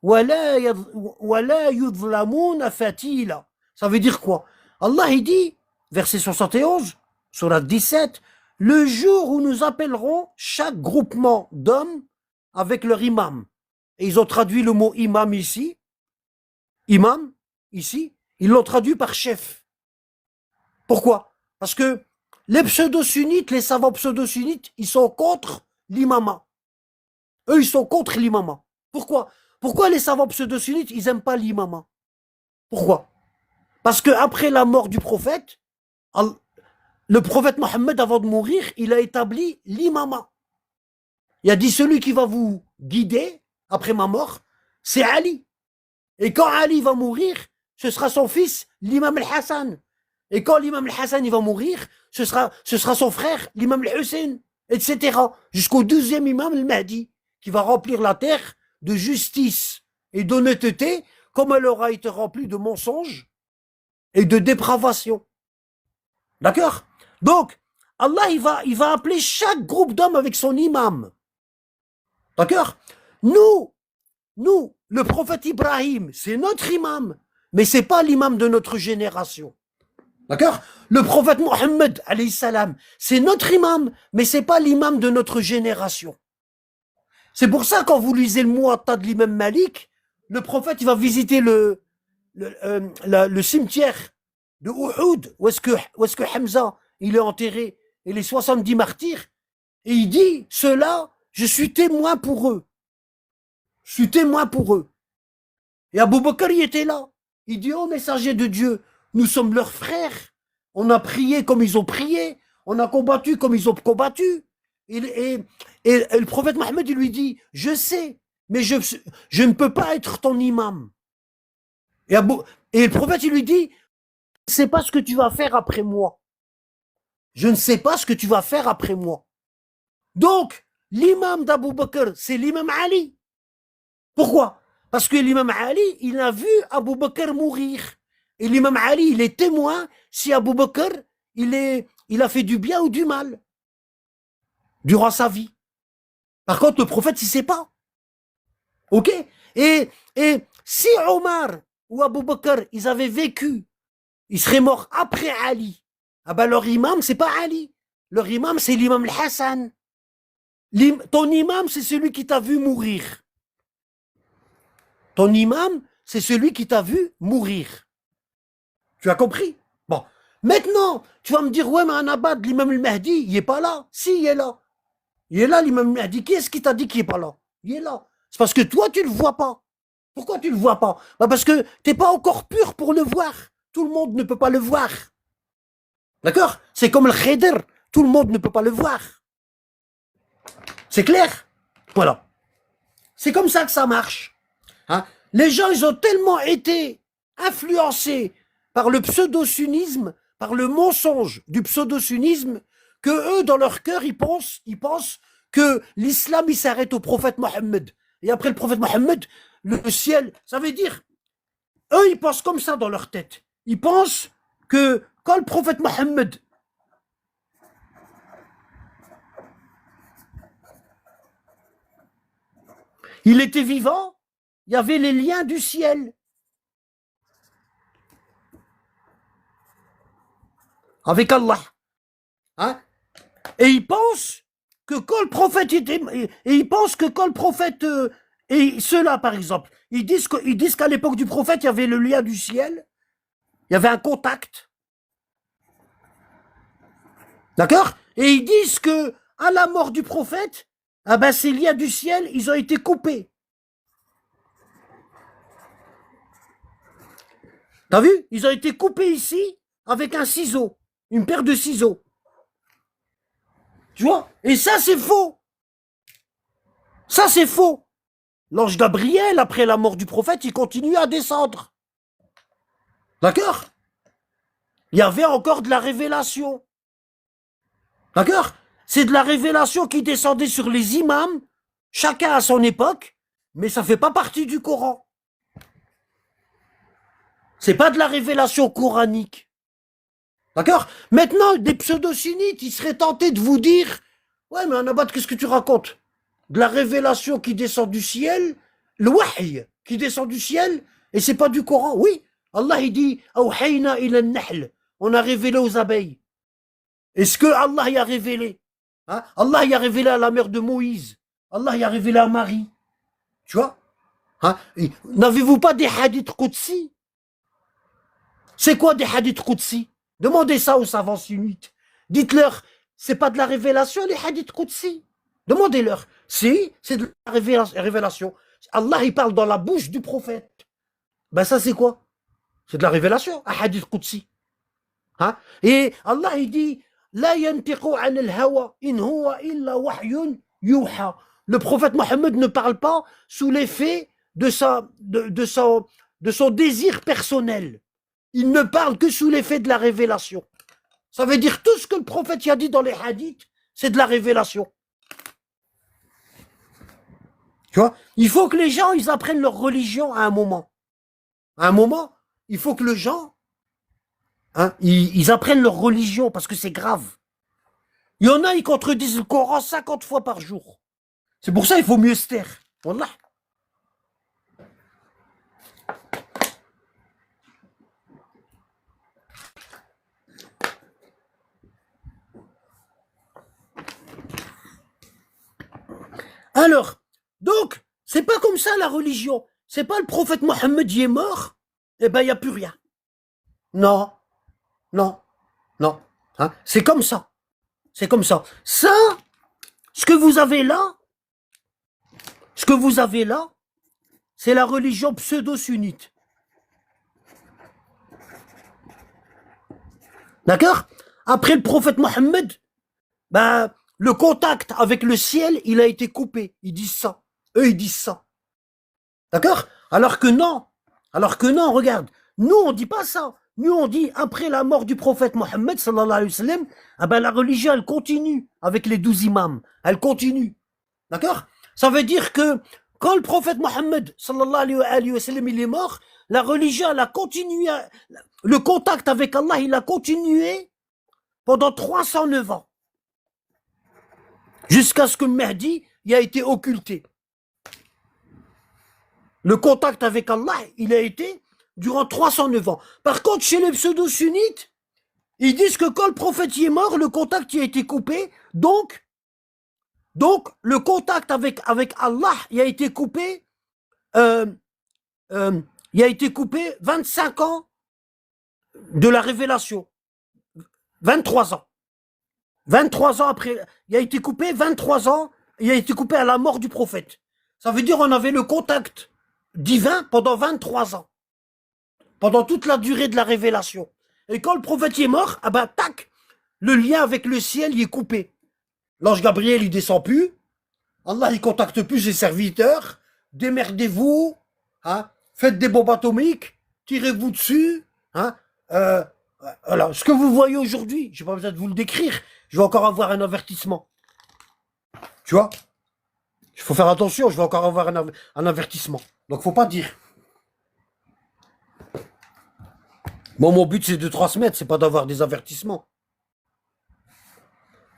ولا يظلمون فتيلا. Ça veut dire quoi? Allah il dit, verset 71, sourate 17, le jour où nous appellerons chaque groupement d'hommes avec leur imam. Et ils ont traduit le mot imam ici. Imam, ici, ils l'ont traduit par chef. Pourquoi? Parce que les pseudo-sunnites, les savants pseudo-sunnites, ils sont contre l'imama. Eux, ils sont contre l'imama. Pourquoi? Pourquoi les savants pseudo-sunnites, ils n'aiment pas l'imama? Pourquoi? Parce qu'après la mort du prophète, le prophète Mohammed, avant de mourir, il a établi l'imama. Il a dit, celui qui va vous guider après ma mort, c'est Ali. Et quand Ali va mourir, ce sera son fils, l'imam al-Hassan. Et quand l'imam al-Hassan il va mourir, ce sera son frère, l'imam al-Hussein, etc. Jusqu'au 12e imam al-Mahdi, qui va remplir la terre de justice et d'honnêteté, comme elle aura été remplie de mensonges et de dépravation. D'accord? Donc, Allah, il va appeler chaque groupe d'hommes avec son imam. D'accord? Nous, le prophète Ibrahim, c'est notre imam, mais c'est pas l'imam de notre génération. D'accord? Le prophète Mohammed, alayhi salam, c'est notre imam, mais c'est pas l'imam de notre génération. C'est pour ça, quand vous lisez le Muwatta de l'imam Malik, le prophète, il va visiter le cimetière de Uhud, où est-ce que Hamza, il est enterré, et les 70 martyrs, et il dit, ceux-là, je suis témoin pour eux. Je suis témoin pour eux. Et Abu Bakr, il était là. Il dit, oh messager de Dieu, nous sommes leurs frères. On a prié comme ils ont prié. On a combattu comme ils ont combattu. Et le prophète Mohammed, il lui dit, je sais, mais je ne peux pas être ton imam. Et le prophète, il lui dit, je ne sais pas ce que tu vas faire après moi. Je ne sais pas ce que tu vas faire après moi. Donc, l'imam d'Abu Bakr, c'est l'imam Ali. Pourquoi? Parce que l'imam Ali, il a vu Abu Bakr mourir. Et l'imam Ali, il est témoin si Abu Bakr, il a fait du bien ou du mal durant sa vie. Par contre, le prophète, il ne sait pas. Ok? Et si Omar ou Abu Bakr, ils avaient vécu, ils seraient morts après Ali. Ah ben leur imam, c'est pas Ali. Leur imam, c'est l'imam al-Hassan. Ton imam, c'est celui qui t'a vu mourir. Ton imam, c'est celui qui t'a vu mourir. Tu as compris? Bon. Maintenant, tu vas me dire, ouais, mais un abad, l'imam al-Mahdi, il n'est pas là. Si, il est là. Il est là, l'imam al-Mahdi. Qui est-ce qui t'a dit qu'il n'est pas là? Il est là. C'est parce que toi, tu ne le vois pas. Pourquoi tu ne le vois pas? Bah parce que tu n'es pas encore pur pour le voir. Tout le monde ne peut pas le voir. D'accord? C'est comme le Khidr. Tout le monde ne peut pas le voir. C'est clair? Voilà. C'est comme ça que ça marche. Hein? Les gens, ils ont tellement été influencés par le pseudo-sunnisme, par le mensonge du pseudo-sunnisme, que eux, dans leur cœur, ils pensent que l'islam, il s'arrête au prophète Mohammed. Et après le prophète Mohammed, le ciel, ça veut dire, eux, ils pensent comme ça dans leur tête. Ils pensent que quand le prophète Mohammed, Il était vivant, il y avait les liens du ciel. Avec Allah. Hein? Et il pense que quand le prophète était, et il pense que quand le prophète, et ceux-là par exemple, ils disent qu'à l'époque du prophète, il y avait le lien du ciel, il y avait un contact. D'accord? Et ils disent que à la mort du prophète, ah ben ces liens du ciel, ils ont été coupés. T'as vu? Ils ont été coupés ici avec un ciseau, une paire de ciseaux. Tu vois? Et ça, c'est faux. Ça, c'est faux. L'ange Gabriel, après la mort du prophète, il continue à descendre. D'accord? Il y avait encore de la révélation. D'accord? C'est de la révélation qui descendait sur les imams, chacun à son époque, mais ça ne fait pas partie du Coran. C'est pas de la révélation coranique. D'accord? Maintenant, des pseudo-sunnites, ils seraient tentés de vous dire, ouais, mais Anabat, qu'est-ce que tu racontes? De la révélation qui descend du ciel, le wahy qui descend du ciel, et c'est pas du Coran. Oui, Allah il dit, Awhayna ila nahl, on a révélé aux abeilles. Est-ce que Allah y a révélé? Hein? Allah y a révélé à la mère de Moïse. Allah y a révélé à Marie. Tu vois? Hein? N'avez-vous pas des hadiths Qudsi? C'est quoi des hadiths Qudsi? Demandez ça aux savants sunnites. Dites-leur, c'est pas de la révélation les hadiths Qudsi? Demandez-leur. Si, c'est de la révélation. Allah, il parle dans la bouche du prophète. Ben ça, c'est quoi? C'est de la révélation, un hadith Qudsi. Hein? Et Allah, il dit, La yantiqu an al-hawa, in huwa illa wahyun yuha. Le prophète Mohammed ne parle pas sous l'effet de son désir personnel. Il ne parle que sous l'effet de la révélation. Ça veut dire tout ce que le prophète y a dit dans les hadiths, c'est de la révélation. Tu vois? Il faut que les gens, ils apprennent leur religion à un moment. À un moment, il faut que les gens, hein, ils apprennent leur religion parce que c'est grave. Il y en a, ils contredisent le Coran 50 fois par jour. C'est pour ça qu'il faut mieux se taire. Wallah. Alors, donc, c'est pas comme ça la religion. C'est pas le prophète Mohammed qui est mort, eh ben il n'y a plus rien. Non, non, non. Hein? C'est comme ça. C'est comme ça. Ça, ce que vous avez là, c'est la religion pseudo-sunnite. D'accord? Après le prophète Mohammed, ben, le contact avec le ciel, il a été coupé. Ils disent ça. Eux, ils disent ça. D'accord? Alors que non, regarde. Nous, on dit pas ça. Nous, on dit, après la mort du prophète Mohammed, sallallahu alayhi wa sallam, ah ben, la religion, elle continue avec les 12 imams. Elle continue. D'accord? Ça veut dire que quand le prophète Mohammed, sallallahu alayhi wa sallam, il est mort, la religion, elle a continué, le contact avec Allah, il a continué pendant 309 ans. Jusqu'à ce que le Mahdi y a été occulté. Le contact avec Allah, il a été durant 309 ans. Par contre, chez les pseudo-sunnites, ils disent que quand le prophète y est mort, le contact y a été coupé. Donc le contact avec Allah, il a été coupé, il a été coupé 25 ans de la révélation. 23 ans. 23 ans après, il a été coupé 23 ans, il a été coupé à la mort du prophète. Ça veut dire qu'on avait le contact divin pendant 23 ans. Pendant toute la durée de la révélation. Et quand le prophète est mort, ah ben tac, le lien avec le ciel il est coupé. L'ange Gabriel il descend plus. Allah il contacte plus ses serviteurs. Démerdez-vous, hein, faites des bombes atomiques, tirez-vous dessus. Hein, voilà. Ce que vous voyez aujourd'hui, je n'ai pas besoin de vous le décrire, je vais encore avoir un avertissement. Tu vois? Il faut faire attention, je vais encore avoir un avertissement. Donc faut pas dire. Bon, mon but c'est de transmettre, c'est pas d'avoir des avertissements.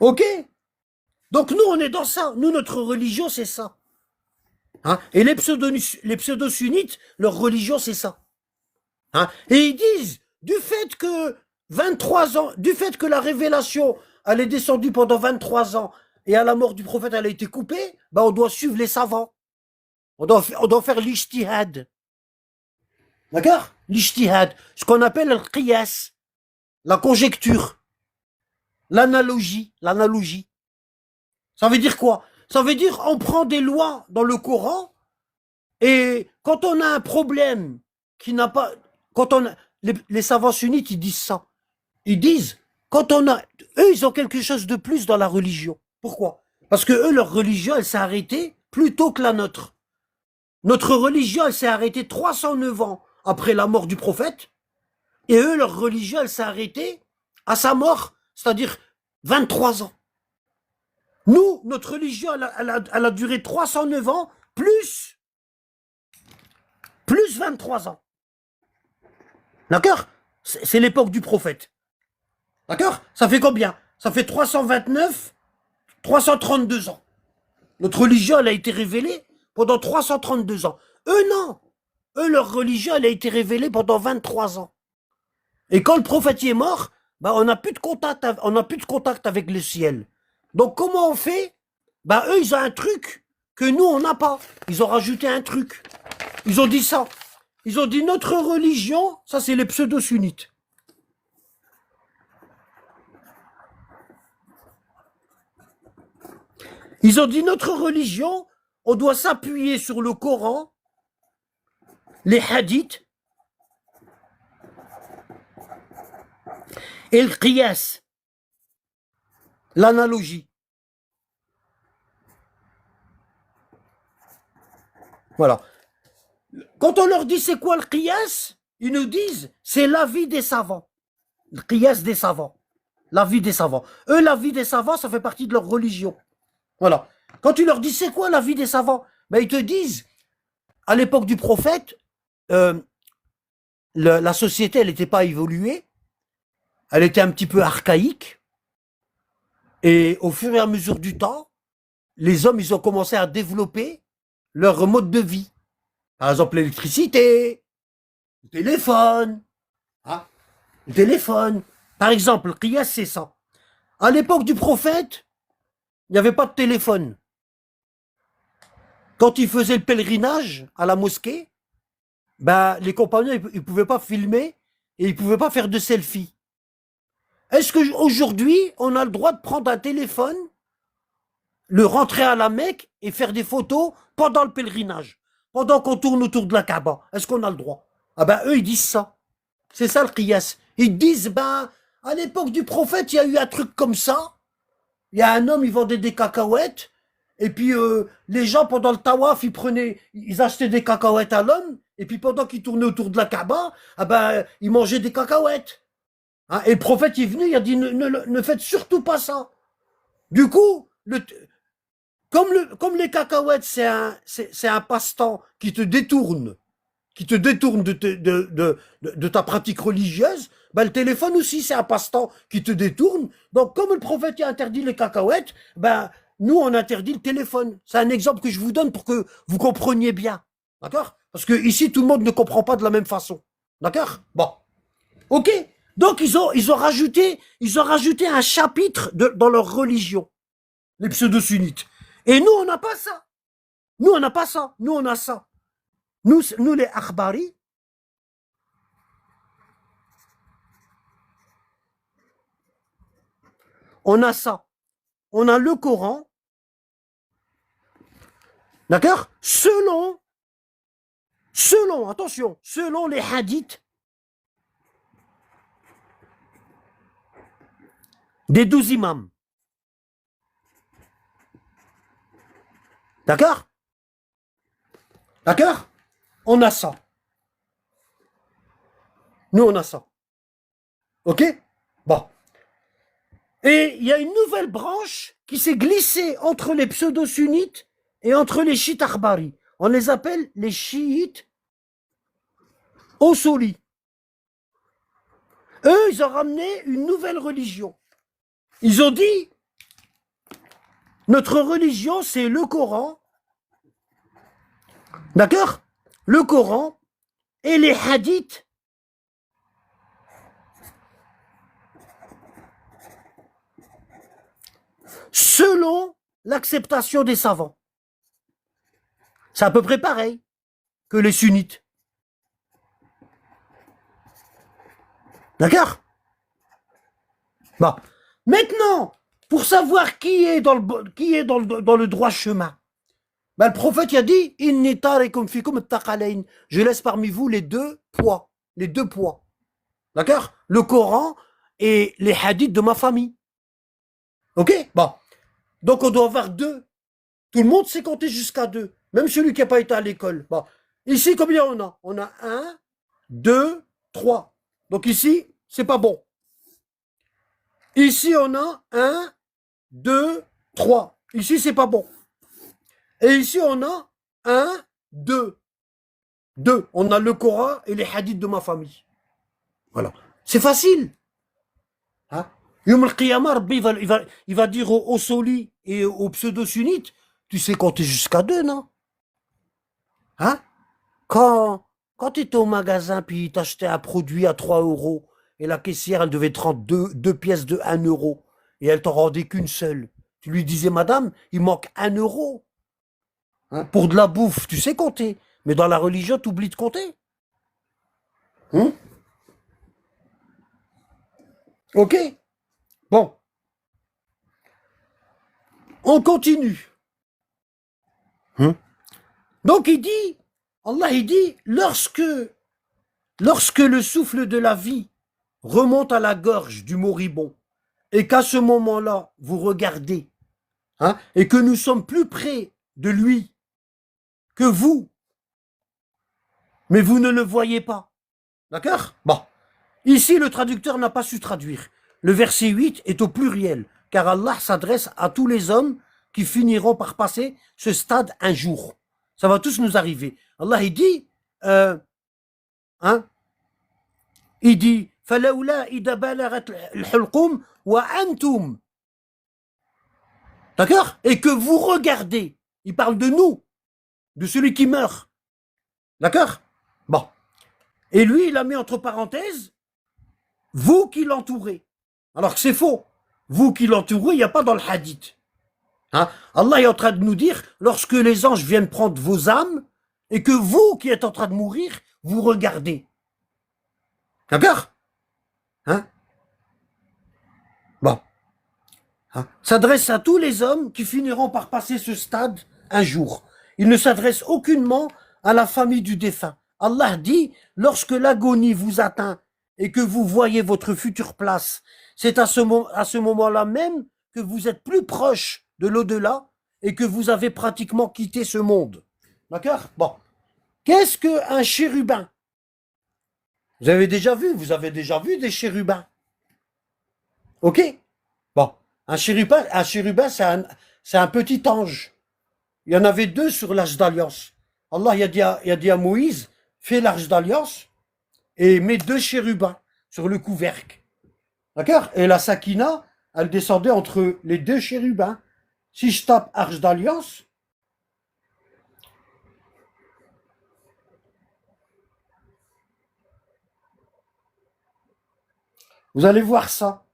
Ok? Donc nous on est dans ça. Nous notre religion c'est ça. Hein. Et les pseudo-sunnites, leur religion, c'est ça. Hein. Et ils disent, du fait que 23 ans, du fait que la révélation, elle est descendue pendant 23 ans, et à la mort du prophète, elle a été coupée, bah on doit suivre les savants. On doit faire l'ijtihad. D'accord? L'ijtihad. Ce qu'on appelle le qiyas. La conjecture. L'analogie. L'analogie. Ça veut dire quoi? Ça veut dire on prend des lois dans le Coran et quand on a un problème qui n'a pas... Quand on a, les savants sunnites, ils disent ça. Ils disent, quand on a... Eux, ils ont quelque chose de plus dans la religion. Pourquoi? Parce que eux, leur religion, elle s'est arrêtée plus tôt que la nôtre. Notre religion, elle s'est arrêtée 309 ans après la mort du prophète. Et eux, leur religion, elle s'est arrêtée à sa mort, c'est-à-dire 23 ans. Nous, notre religion, elle a duré 309 ans, plus 23 ans. D'accord? C'est l'époque du prophète. D'accord? Ça fait combien? Ça fait 329, 332 ans. Notre religion, elle a été révélée pendant 332 ans. Eux, non. Eux, leur religion, elle a été révélée pendant 23 ans. Et quand le prophète est mort, bah, on n'a plus de contact avec le ciel. Donc, comment on fait? Bah, eux, ils ont un truc que nous, on n'a pas. Ils ont rajouté un truc. Ils ont dit ça. Ils ont dit notre religion, ça c'est les pseudo-sunnites. Ils ont dit notre religion, on doit s'appuyer sur le Coran, les hadiths et le qiyas, l'analogie. Voilà. Quand on leur dit c'est quoi le qiyas, ils nous disent c'est l'avis des savants. Le qiyas des savants. L'avis des savants. Eux, l'avis des savants, ça fait partie de leur religion. Voilà. Quand tu leur dis c'est quoi l'avis des savants, ben, ils te disent, à l'époque du prophète, la société, elle n'était pas évoluée, elle était un petit peu archaïque, et au fur et à mesure du temps, les hommes, ils ont commencé à développer leur mode de vie. Par exemple, l'électricité, le téléphone, hein, le téléphone. Par exemple, le qiyas, c'est ça. À l'époque du prophète, il n'y avait pas de téléphone. Quand ils faisaient le pèlerinage à la mosquée, ben, les compagnons, ils ne pouvaient pas filmer et ils ne pouvaient pas faire de selfie. Est-ce qu'aujourd'hui, on a le droit de prendre un téléphone, le rentrer à la Mecque et faire des photos pendant le pèlerinage, pendant qu'on tourne autour de la Kaaba? Est-ce qu'on a le droit? Ah ben, eux, ils disent ça. C'est ça le qiyas. Ils disent, ben, à l'époque du prophète, il y a eu un truc comme ça. Il y a un homme, il vendait des cacahuètes. Et puis, les gens, pendant le tawaf, ils achetaient des cacahuètes à l'homme. Et puis, pendant qu'il tournait autour de la Kaaba, ah ben, ils mangeaient des cacahuètes. Hein, et le prophète est venu, il a dit, ne faites surtout pas ça. Du coup, comme les cacahuètes, c'est un passe-temps qui te détourne de ta pratique religieuse, ben, le téléphone aussi, c'est un passe-temps qui te détourne. Donc, comme le prophète a interdit les cacahuètes, ben, nous, on interdit le téléphone. C'est un exemple que je vous donne pour que vous compreniez bien. D'accord? Parce que ici, tout le monde ne comprend pas de la même façon. D'accord? Bon. OK? Donc, ils ont rajouté un chapitre dans leur religion, les pseudo-sunnites. Et nous, on n'a pas ça. Nous, on n'a pas ça. Nous, on a ça. Nous les akhbari, on a ça. On a le Coran, d'accord? Attention, selon les hadiths des 12 imams. D'accord? D'accord? On a ça. Nous, on a ça. OK? Bon. Et il y a une nouvelle branche qui s'est glissée entre les pseudo-sunnites et entre les chiites akhbari. On les appelle les chiites Osoli. Eux, ils ont ramené une nouvelle religion. Ils ont dit, notre religion, c'est le Coran, D'accord? Le Coran et les hadiths selon l'acceptation des savants. C'est à peu près pareil que les sunnites. D'accord? Bon. Maintenant, pour savoir qui est dans le droit chemin, ben, le prophète a dit Inni tarikum fikum at-taqalayn. Je laisse parmi vous les deux poids. Les deux poids. D'accord? Le Coran et les hadiths de ma famille. Ok? Bon. Donc on doit avoir deux. Tout le monde sait compter jusqu'à deux. Même celui qui n'a pas été à l'école. Bon. Ici, combien on a? On a un, deux, trois. Donc ici, c'est pas bon. Ici, on a un, deux, trois. Ici, c'est pas bon. Et ici, on a un, deux. Deux. On a le Coran et les hadiths de ma famille. Voilà. C'est facile. Hein? Yom al-Qiyamah, Rabbi, il va dire aux solis et aux pseudo-sunnites, tu sais compter jusqu'à deux, non? Hein? Quand tu étais au magasin puis t'achetais un produit à 3 euros et la caissière, elle devait te rendre deux pièces de 1 euro et elle t'en rendait qu'une seule. Tu lui disais, madame, il manque 1 euro. Hein? Pour de la bouffe, tu sais compter. Mais dans la religion, tu oublies de compter. Hein? Ok? Bon. On continue. Hein? Donc il dit, Allah il dit, lorsque le souffle de la vie remonte à la gorge du moribond, et qu'à ce moment-là, vous regardez, hein, et que nous sommes plus près de lui que vous, mais vous ne le voyez pas. D'accord? Bon. Ici, le traducteur n'a pas su traduire. Le verset 8 est au pluriel, car Allah s'adresse à tous les hommes qui finiront par passer ce stade un jour. Ça va tous nous arriver. Allah, il dit, hein, il dit, فَلَوْلَا إِذَا بَلَغَتْ الْحُلْقُمْ وَأَنْتُمْ. D'accord? Et que vous regardez. Il parle de nous, de celui qui meurt. D'accord? Bon. Et lui, il a mis entre parenthèses, vous qui l'entourez. Alors que c'est faux. Vous qui l'entourez, il n'y a pas dans le hadith. Hein? Allah est en train de nous dire, lorsque les anges viennent prendre vos âmes, et que vous qui êtes en train de mourir, vous regardez. D'accord? Hein? Bon. Hein? S'adresse à tous les hommes qui finiront par passer ce stade un jour. Il ne s'adresse aucunement à la famille du défunt. Allah dit, lorsque l'agonie vous atteint et que vous voyez votre future place, c'est à ce moment-là même que vous êtes plus proche de l'au-delà et que vous avez pratiquement quitté ce monde. D'accord? Bon. Qu'est-ce qu'un chérubin? Vous avez déjà vu des chérubins? Ok? Bon. Un chérubin, c'est un petit ange. Il y en avait deux sur l'Arche d'Alliance. Allah il a dit à Moïse, fais l'Arche d'Alliance et mets deux chérubins sur le couvercle. D'accord? Et la Sakina, elle descendait entre les deux chérubins. Si je tape Arche d'Alliance, vous allez voir ça.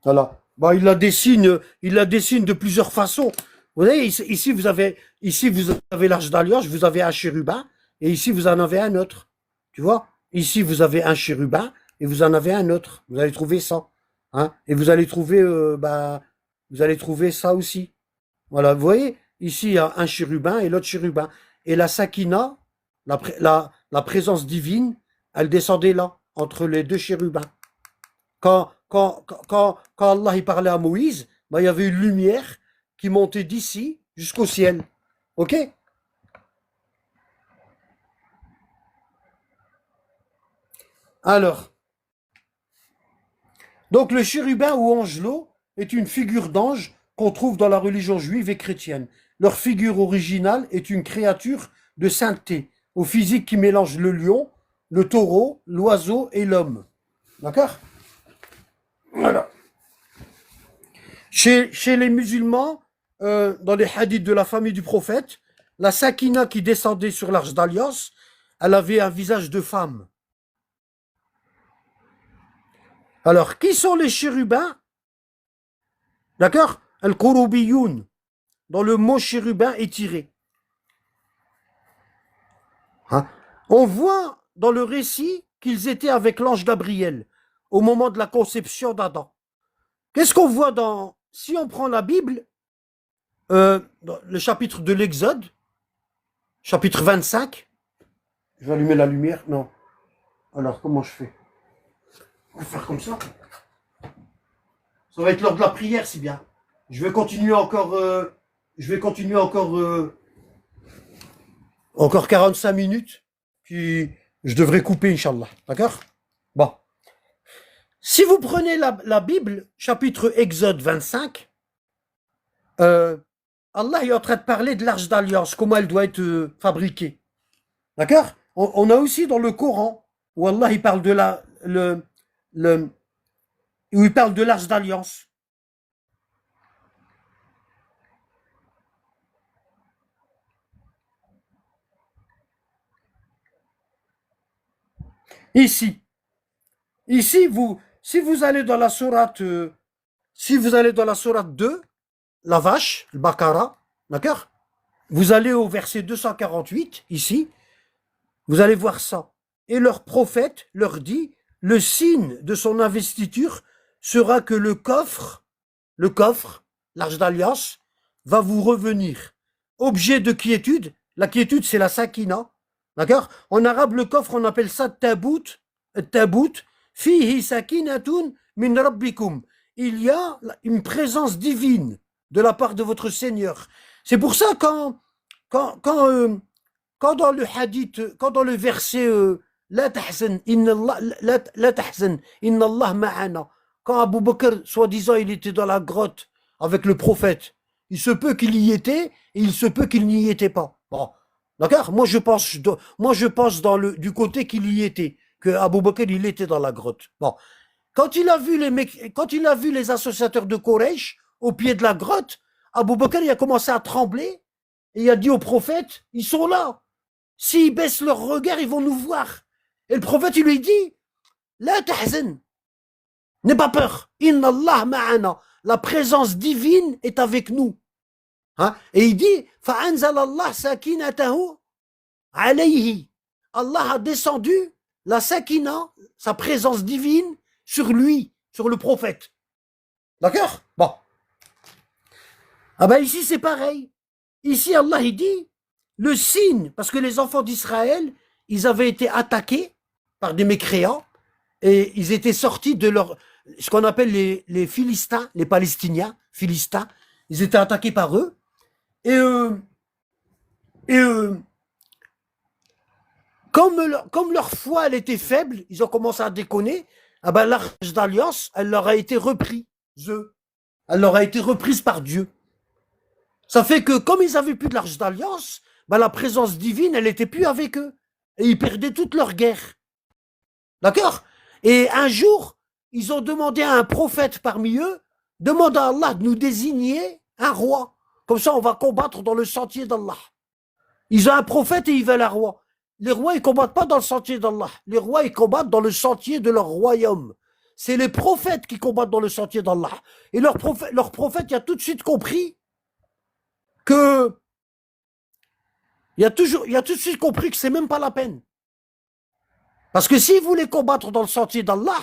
Voilà. Bon, il la dessine de plusieurs façons. Vous voyez, ici vous avez l'Arche d'Alliance, vous avez un chérubin, et ici vous en avez un autre. Tu vois? Ici vous avez un chérubin, et vous en avez un autre. Vous allez trouver ça. Hein? Et vous allez trouver, vous allez trouver ça aussi. Voilà, vous voyez, ici il y a un chérubin et l'autre chérubin. Et la Sakina, la présence divine, elle descendait là, entre les deux chérubins. Quand Allah il parlait à Moïse, il y avait une lumière qui montait d'ici jusqu'au ciel. Ok? Alors, donc le chérubin ou angelot est une figure d'ange qu'on trouve dans la religion juive et chrétienne. Leur figure originale est une créature de sainteté, au physique qui mélange le lion, le taureau, l'oiseau et l'homme. D'accord? Voilà. Chez les musulmans, dans les hadiths de la famille du prophète, la Sakina qui descendait sur l'Arche d'Alliance, elle avait un visage de femme. Alors, qui sont les chérubins? D'accord? Al-Qurubiyoun, dont le mot chérubin est tiré. Hein? On voit dans le récit qu'ils étaient avec l'ange Gabriel au moment de la conception d'Adam. Qu'est-ce qu'on voit dans... Si on prend la Bible, dans le chapitre de l'Exode, chapitre 25, je vais allumer la lumière, non. Alors, comment je fais? On va faire comme ça. Ça va être lors de la prière, c'est bien. Je vais continuer encore... encore 45 minutes, puis je devrais couper, Inch'Allah. D'accord? Bon. Si vous prenez la Bible, chapitre Exode 25, Allah est en train de parler de l'arche d'alliance, comment elle doit être fabriquée. D'accord? On a aussi dans le Coran, où Allah il parle de où il parle de l'arche d'alliance. Ici, si vous allez dans la sourate, si vous allez dans la sourate 2, la vache, le Baqara, d'accord? Vous allez au verset 248, ici, vous allez voir ça. Et leur prophète leur dit, le signe de son investiture sera que le coffre, l'arche d'alliance, va vous revenir. Objet de quiétude, la quiétude c'est la sakina, d'accord? En arabe, le coffre, on appelle ça tabout, fihi sakinatun min rabbikum. Il y a une présence divine de la part de votre Seigneur. C'est pour ça quand dans le hadith, quand dans le verset La tahzan, inna Allah ma'ana, quand Abu Bakr, soi-disant, il était dans la grotte avec le prophète, il se peut qu'il y était et il se peut qu'il n'y était pas. Bon, d'accord? Moi je pense du côté qu'il y était, que Abu Bakr il était dans la grotte. Bon, quand il a vu les associateurs de Quraysh au pied de la grotte, Abu Bakr il a commencé à trembler et il a dit au prophète, ils sont là. S'ils baissent leur regard, ils vont nous voir. Et le prophète, il lui dit, la tahzan, n'aie pas peur. Inna Allah ma'ana. La présence divine est avec nous. Hein? Et il dit, fa'anzal Allah sakinatahu alayhi. Allah a descendu la sakina, sa présence divine, sur lui, sur le prophète. D'accord? Bon. Ah ben ici, c'est pareil. Ici, Allah, il dit, le signe, parce que les enfants d'Israël, ils avaient été attaqués par des mécréants et ils étaient sortis de ce qu'on appelle les Philistins, les Palestiniens, Philistins, ils étaient attaqués par eux et comme leur foi elle était faible, ils ont commencé à déconner. Ah ben l'arche d'alliance, elle leur a été reprise, elle leur a été reprise par Dieu. Ça fait que comme ils avaient plus de l'arche d'alliance, ben la présence divine, elle n'était plus avec eux. Et ils perdaient toute leur guerre. D'accord? Et un jour, ils ont demandé à un prophète parmi eux, demande à Allah de nous désigner un roi. Comme ça, on va combattre dans le sentier d'Allah. Ils ont un prophète et ils veulent un roi. Les rois, ils combattent pas dans le sentier d'Allah. Les rois, ils combattent dans le sentier de leur royaume. C'est les prophètes qui combattent dans le sentier d'Allah. Et leur prophète, il a tout de suite compris que il a tout de suite compris que c'est même pas la peine. Parce que s'ils voulaient combattre dans le sentier d'Allah,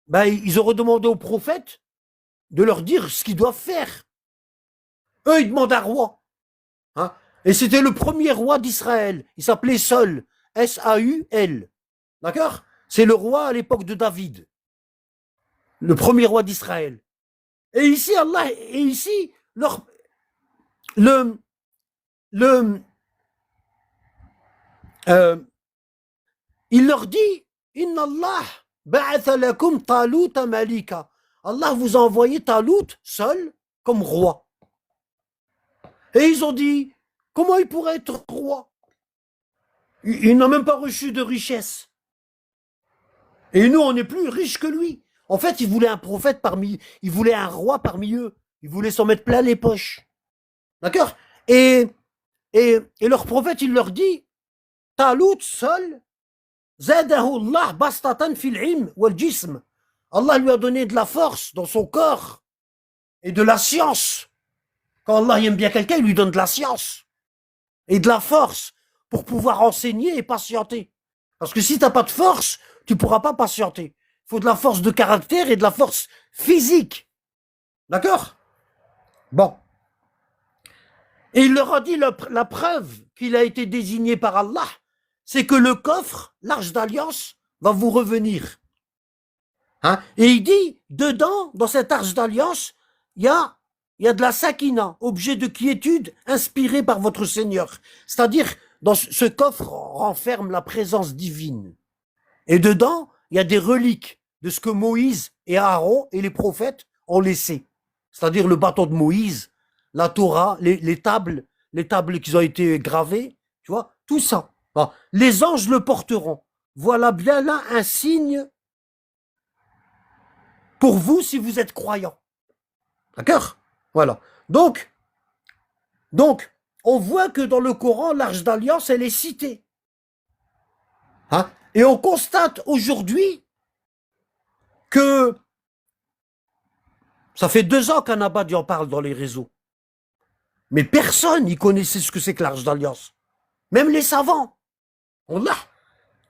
ben, ils auraient demandé aux prophètes de leur dire ce qu'ils doivent faire. Eux, ils demandent un roi. Hein? Et c'était le premier roi d'Israël. Il s'appelait Saul. S-A-U-L. D'accord? C'est le roi à l'époque de David. Le premier roi d'Israël. Et ici, Allah, et ici, il leur dit, Inna Allah ba'atha lakum Taluta malika. Allah vous a envoyé Talut seul comme roi. Et ils ont dit, comment il pourrait être roi? Il n'a même pas reçu de richesse. Et nous, on est plus riches que lui. En fait, il voulait un prophète il voulait un roi parmi eux. Il voulait s'en mettre plein les poches. D'accord? Et leur prophète, il leur dit, Talout seul, Zadahu Allah bastatan fil ilm wal jism. Allah lui a donné de la force dans son corps et de la science. Quand Allah aime bien quelqu'un, il lui donne de la science et de la force pour pouvoir enseigner et patienter. Parce que si tu n'as pas de force, tu ne pourras pas patienter. Il faut de la force de caractère et de la force physique. D'accord? Bon. Et il leur a dit la preuve qu'il a été désigné par Allah, c'est que le coffre, l'arche d'alliance, va vous revenir. Hein? Et il dit, dedans, dans cette arche d'alliance, il y a de la sakina, objet de quiétude inspiré par votre Seigneur. C'est-à-dire, dans ce coffre renferme la présence divine. Et dedans, il y a des reliques de ce que Moïse et Aaron et les prophètes ont laissé. C'est-à-dire le bâton de Moïse, la Torah, les tables qui ont été gravées, tu vois, tout ça. Bon, les anges le porteront. Voilà bien là un signe pour vous si vous êtes croyant. D'accord? Voilà. Donc, on voit que dans le Coran, l'arche d'alliance, elle est citée. Hein? Et on constate aujourd'hui que ça fait 2 ans qu'Anabad en parle dans les réseaux. Mais personne n'y connaissait ce que c'est que l'arche d'alliance. Même les savants. Allah.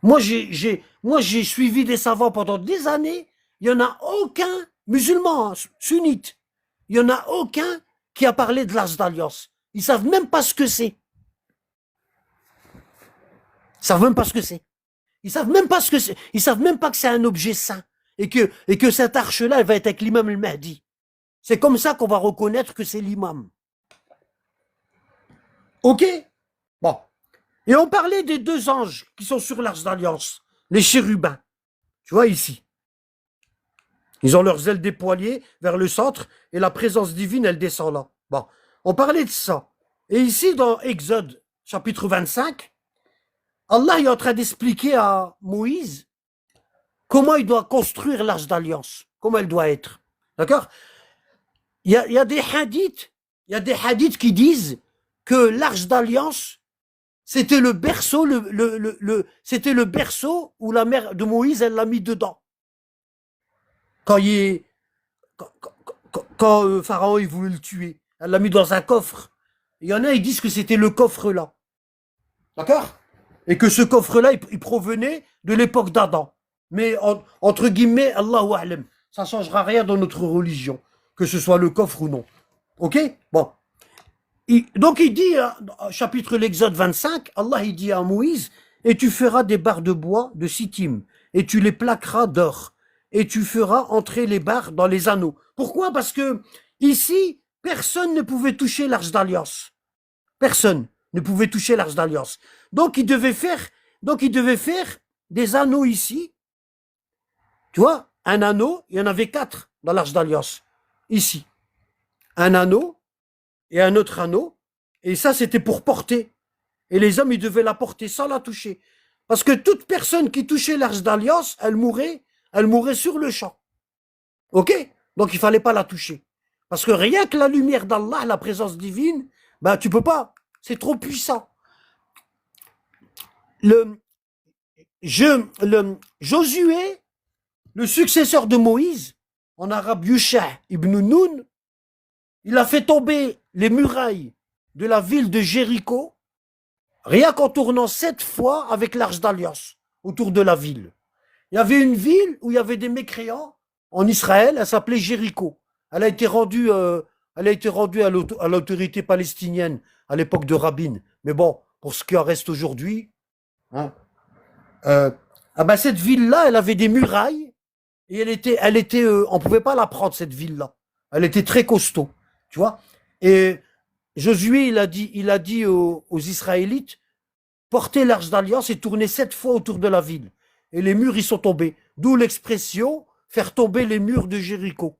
Moi, j'ai suivi des savants pendant des années. Il n'y en a aucun musulman, sunnite. Il n'y en a aucun qui a parlé de l'arche d'alliance. Ils ne savent même pas ce que c'est. Ils savent même pas ce que c'est. Ils savent même pas ce que c'est. Ils savent même pas que c'est un objet saint. Et que cette arche-là, elle va être avec l'imam al-Mahdi. C'est comme ça qu'on va reconnaître que c'est l'imam. Ok? Bon. Et on parlait des 2 anges qui sont sur l'arche d'alliance. Les chérubins. Tu vois ici. Ils ont leurs ailes déployées vers le centre et la présence divine, elle descend là. Bon. On parlait de ça. Et ici, dans Exode, chapitre 25, Allah est en train d'expliquer à Moïse comment il doit construire l'arche d'alliance, comment elle doit être. D'accord? Il y a des hadiths qui disent que l'arche d'alliance, c'était le berceau, c'était le berceau où la mère de Moïse, elle l'a mis dedans. Quand Pharaon il voulait le tuer, elle l'a mis dans un coffre. Il y en a, ils disent que c'était le coffre là. D'accord? Et que ce coffre-là, il provenait de l'époque d'Adam. Mais entre guillemets, Allahu A'lam, ça ne changera rien dans notre religion, que ce soit le coffre ou non. Ok? Bon. Donc il dit, chapitre l'Exode 25, Allah il dit à Moïse, et tu feras des barres de bois de Sittim, et tu les plaqueras d'or, et tu feras entrer les barres dans les anneaux. Pourquoi? Parce que ici, personne ne pouvait toucher l'arche d'alliance. Personne ne pouvait toucher l'arche d'alliance. Donc il devait faire des anneaux ici. Tu vois, un anneau, il y en avait 4 dans l'arche d'alliance. Ici. Un anneau et un autre anneau. Et ça, c'était pour porter. Et les hommes, ils devaient la porter sans la toucher. Parce que toute personne qui touchait l'arche d'alliance, elle mourait sur le champ. Ok? Donc il fallait pas la toucher. Parce que rien que la lumière d'Allah, la présence divine, ben tu peux pas. C'est trop puissant. Josué, le successeur de Moïse, en arabe Yusha ibn Nun, il a fait tomber les murailles de la ville de Jéricho, rien qu'en tournant 7 fois avec l'arche d'alliance autour de la ville. Il y avait une ville où il y avait des mécréants en Israël, elle s'appelait Jéricho. Elle a été rendue à l'autorité palestinienne à l'époque de Rabin. Mais bon, pour ce qui en reste aujourd'hui, hein, cette ville-là, elle avait des murailles et on pouvait pas la prendre cette ville-là. Elle était très costaud, tu vois. Et Josué, il a dit aux Israélites, portez l'arche d'alliance et tournez 7 fois autour de la ville. Et les murs, ils sont tombés. D'où l'expression, faire tomber les murs de Jéricho.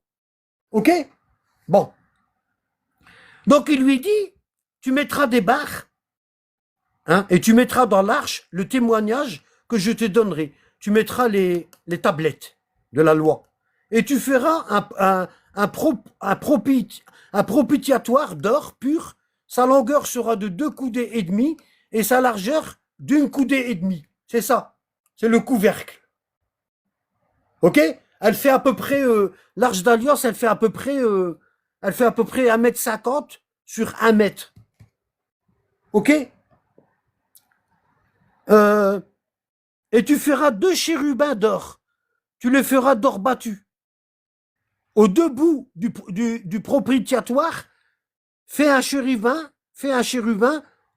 Ok? Bon. Donc il lui dit, tu mettras des barres Hein, et tu mettras dans l'arche le témoignage que je te donnerai. Tu mettras les tablettes de la loi. Et tu feras un propitiatoire d'or pur. Sa longueur sera de 2 coudées et demi et sa largeur d'1 coudée et demi. C'est ça. C'est le couvercle. Ok? Elle fait à peu près, l'arche d'alliance, elle fait à peu près 1,50 m sur 1 m. Ok? Euh, et tu feras 2 chérubins d'or. Tu les feras d'or battu. Aux 2 bouts du propitiatoire, fais un chérubin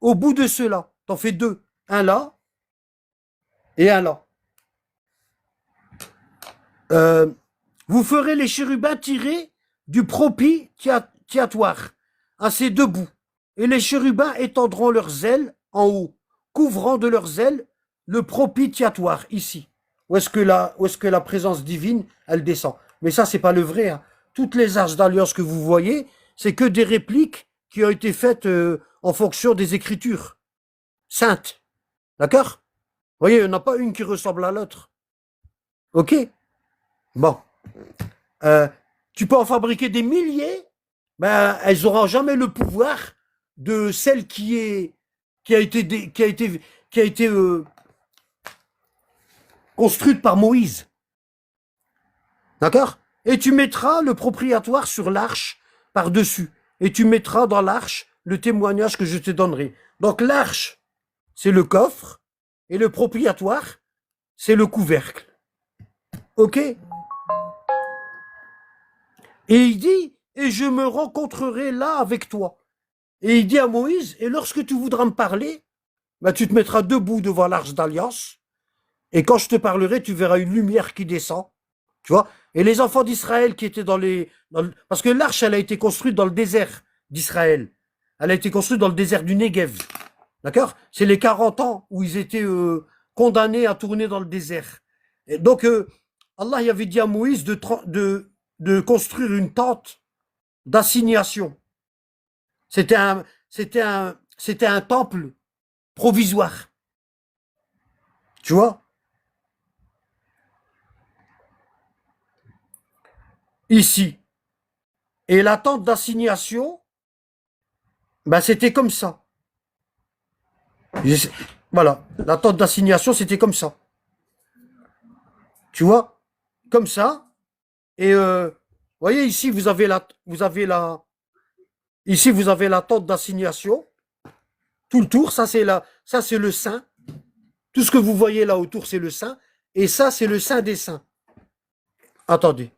au bout de ceux-là. T'en fais 2. Un là et un là. Euh, vous ferez les chérubins tirés du propitiatoire à ces 2 bouts. Et les chérubins étendront leurs ailes en haut, couvrant de leurs ailes le propitiatoire, ici. Où est-ce que la présence divine, elle descend. Mais ça, c'est pas le vrai. Hein. Toutes les arches d'alliance que vous voyez, c'est que des répliques qui ont été faites en fonction des Écritures saintes. D'accord? Vous voyez, il n'y en a pas une qui ressemble à l'autre. Ok? Bon. Euh, tu peux en fabriquer des milliers, ben, elles n'auront jamais le pouvoir de celle qui a été construite par Moïse. D'accord? Et tu mettras le propitiatoire sur l'arche par-dessus. Et tu mettras dans l'arche le témoignage que je te donnerai. Donc l'arche, c'est le coffre, et le propitiatoire, c'est le couvercle. Ok? Et il dit, et je me rencontrerai là avec toi. Et il dit à Moïse, et lorsque tu voudras me parler, ben, tu te mettras debout devant l'arche d'alliance, et quand je te parlerai, tu verras une lumière qui descend. Tu vois? Et les enfants d'Israël qui étaient parce que l'arche, elle a été construite dans le désert d'Israël. Elle a été construite dans le désert du Negev. D'accord? C'est les 40 ans où ils étaient condamnés à tourner dans le désert. Et donc, Allah y avait dit à Moïse de construire une tente d'assignation. C'était un temple provisoire. Tu vois? Ici. Et la tente d'assignation, ben, c'était comme ça. Voilà. La tente d'assignation, c'était comme ça. Tu vois? Comme ça. Et voyez, ici, vous avez la tente d'assignation. Tout le tour, ça c'est le sein. Tout ce que vous voyez là autour, c'est le sein. Et ça, c'est le sein des saints. Attendez.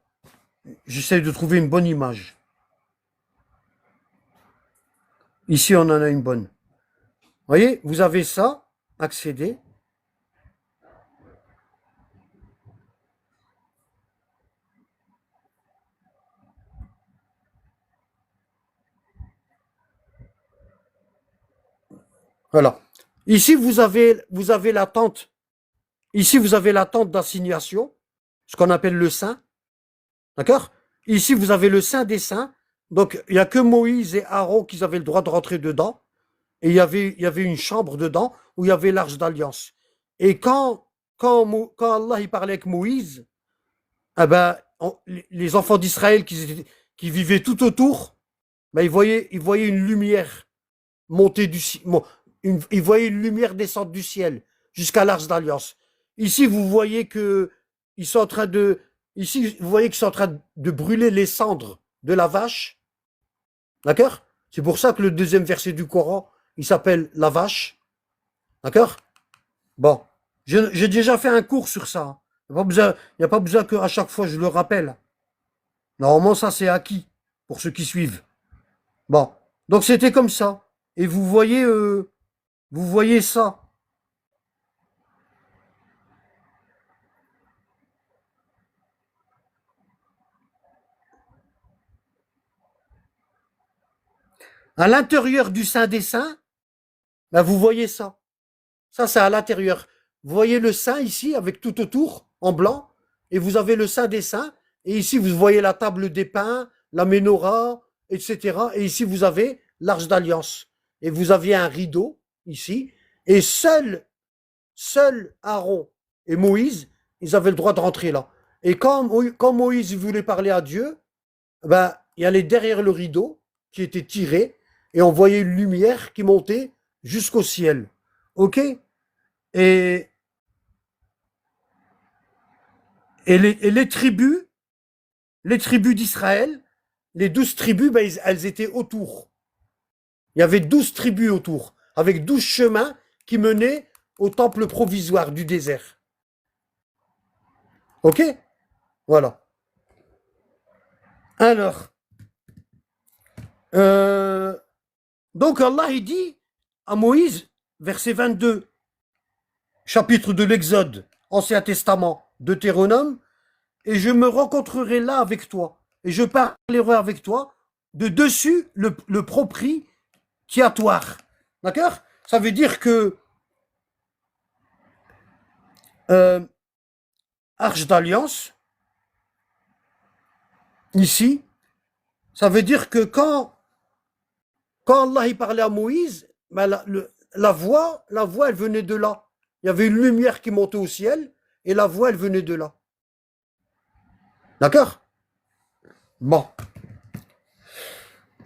J'essaie de trouver une bonne image. Ici, on en a une bonne. Voyez, vous avez ça, accéder. Voilà. Ici, vous avez la tente. Ici, vous avez la tente d'assignation, ce qu'on appelle le sein. D'accord? Ici, vous avez le sein des saints. Donc, il n'y a que Moïse et Aaron qui avaient le droit de rentrer dedans. Et il y avait une chambre dedans où il y avait l'arche d'alliance. Et quand Allah il parlait avec Moïse, eh ben, les enfants d'Israël qui vivaient tout autour, ben, ils voyaient une lumière monter du ciel. Ils voyaient une lumière descendre du ciel jusqu'à l'arche d'alliance. Ici, vous voyez que ils sont en train de, ici, vous voyez qu'ils sont en train de brûler les cendres de la vache. D'accord? C'est pour ça que le deuxième verset du Coran, il s'appelle la vache. D'accord? Bon. J'ai déjà fait un cours sur ça. Il n'y a pas besoin qu'à chaque fois je le rappelle. Normalement, ça c'est acquis pour ceux qui suivent. Bon. Donc c'était comme ça. Et vous voyez ça. À l'intérieur du sein des saints, ben vous voyez ça. Ça, c'est à l'intérieur. Vous voyez le sein ici, avec tout autour, en blanc, et vous avez le sein des saints, et ici, vous voyez la table des pains, la menorah, etc. Et ici, vous avez l'arche d'alliance. Et vous aviez un rideau, ici, Et seul Aaron et Moïse, ils avaient le droit de rentrer là. Et quand Moïse voulait parler à Dieu, ben, il allait derrière le rideau qui était tiré et on voyait une lumière qui montait jusqu'au ciel. Ok? Et, et les tribus d'Israël, les 12 tribus, ben, elles étaient autour. Il y avait 12 tribus autour, avec 12 chemins qui menaient au temple provisoire du désert. Ok? Voilà. Alors, euh, donc Allah il dit à Moïse, verset 22, chapitre de l'Exode, Ancien Testament, Deutéronome, et je me rencontrerai là avec toi, et je parlerai avec toi de dessus le propitiatoire. D'accord? Ça veut dire que euh, Arche d'Alliance, ici, ça veut dire que quand Allah il parlait à Moïse, ben la voix, elle venait de là. Il y avait une lumière qui montait au ciel, et la voix, elle venait de là. D'accord? Bon.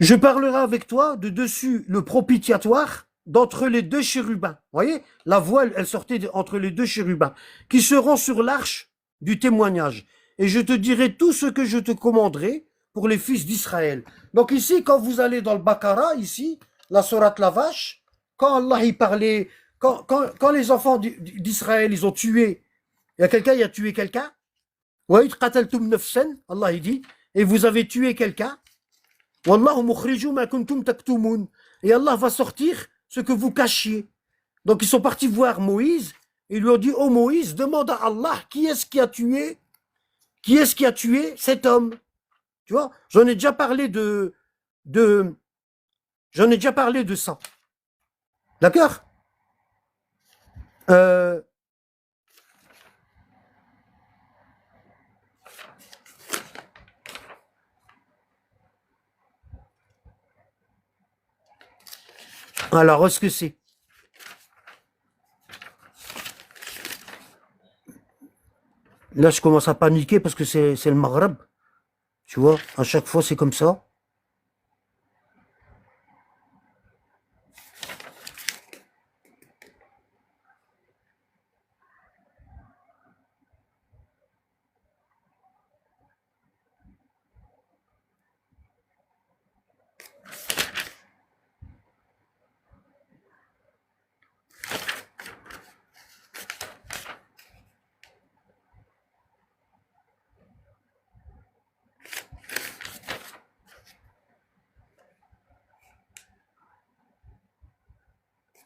Je parlerai avec toi de dessus le propitiatoire d'entre les deux chérubins. Vous voyez? La voix, elle sortait entre les deux chérubins, qui seront sur l'arche du témoignage. Et je te dirai tout ce que je te commanderai pour les fils d'Israël. Donc ici, quand vous allez dans le Baqara, ici, la sourate la vache, quand Allah y parlait, quand les enfants d'Israël, ils ont tué, il y a quelqu'un, il a tué quelqu'un, ouais, qataltum nafsan, Allah il dit, et vous avez tué quelqu'un, Wallahu mukhriju ma kuntum taktumun. Et Allah va sortir ce que vous cachiez. Donc ils sont partis voir Moïse, et ils lui ont dit, oh Moïse, demande à Allah, qui est-ce qui a tué cet homme? Tu vois, j'en ai déjà parlé j'en ai déjà parlé de ça. D'accord? euh, alors, est-ce que c'est? Là, je commence à paniquer parce que c'est le Maghreb. Tu vois, à chaque fois, c'est comme ça.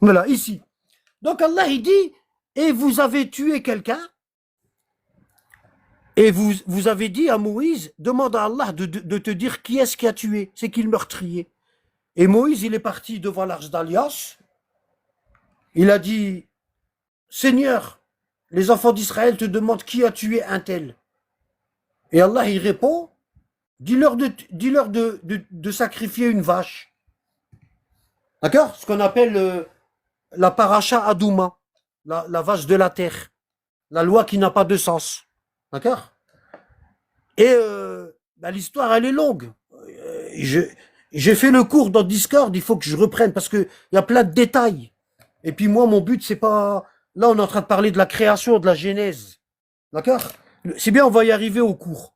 Voilà, ici. Donc Allah, il dit, et vous avez tué quelqu'un, et vous avez dit à Moïse, demande à Allah de te dire qui est-ce qui a tué, c'est qui le meurtrier. Et Moïse, il est parti devant l'arche d'Alliance, il a dit, Seigneur, les enfants d'Israël te demandent qui a tué un tel. Et Allah, il répond, dis-leur de sacrifier une vache. D'accord? Ce qu'on appelle la paracha Adouma, la vache de la terre, la loi qui n'a pas de sens. D'accord? Et bah, l'histoire, elle est longue. J'ai fait le cours dans Discord, il faut que je reprenne parce qu'il y a plein de détails. Et puis moi, mon but, c'est pas... Là, on est en train de parler de la création, de la genèse. D'accord? C'est bien, on va y arriver au cours.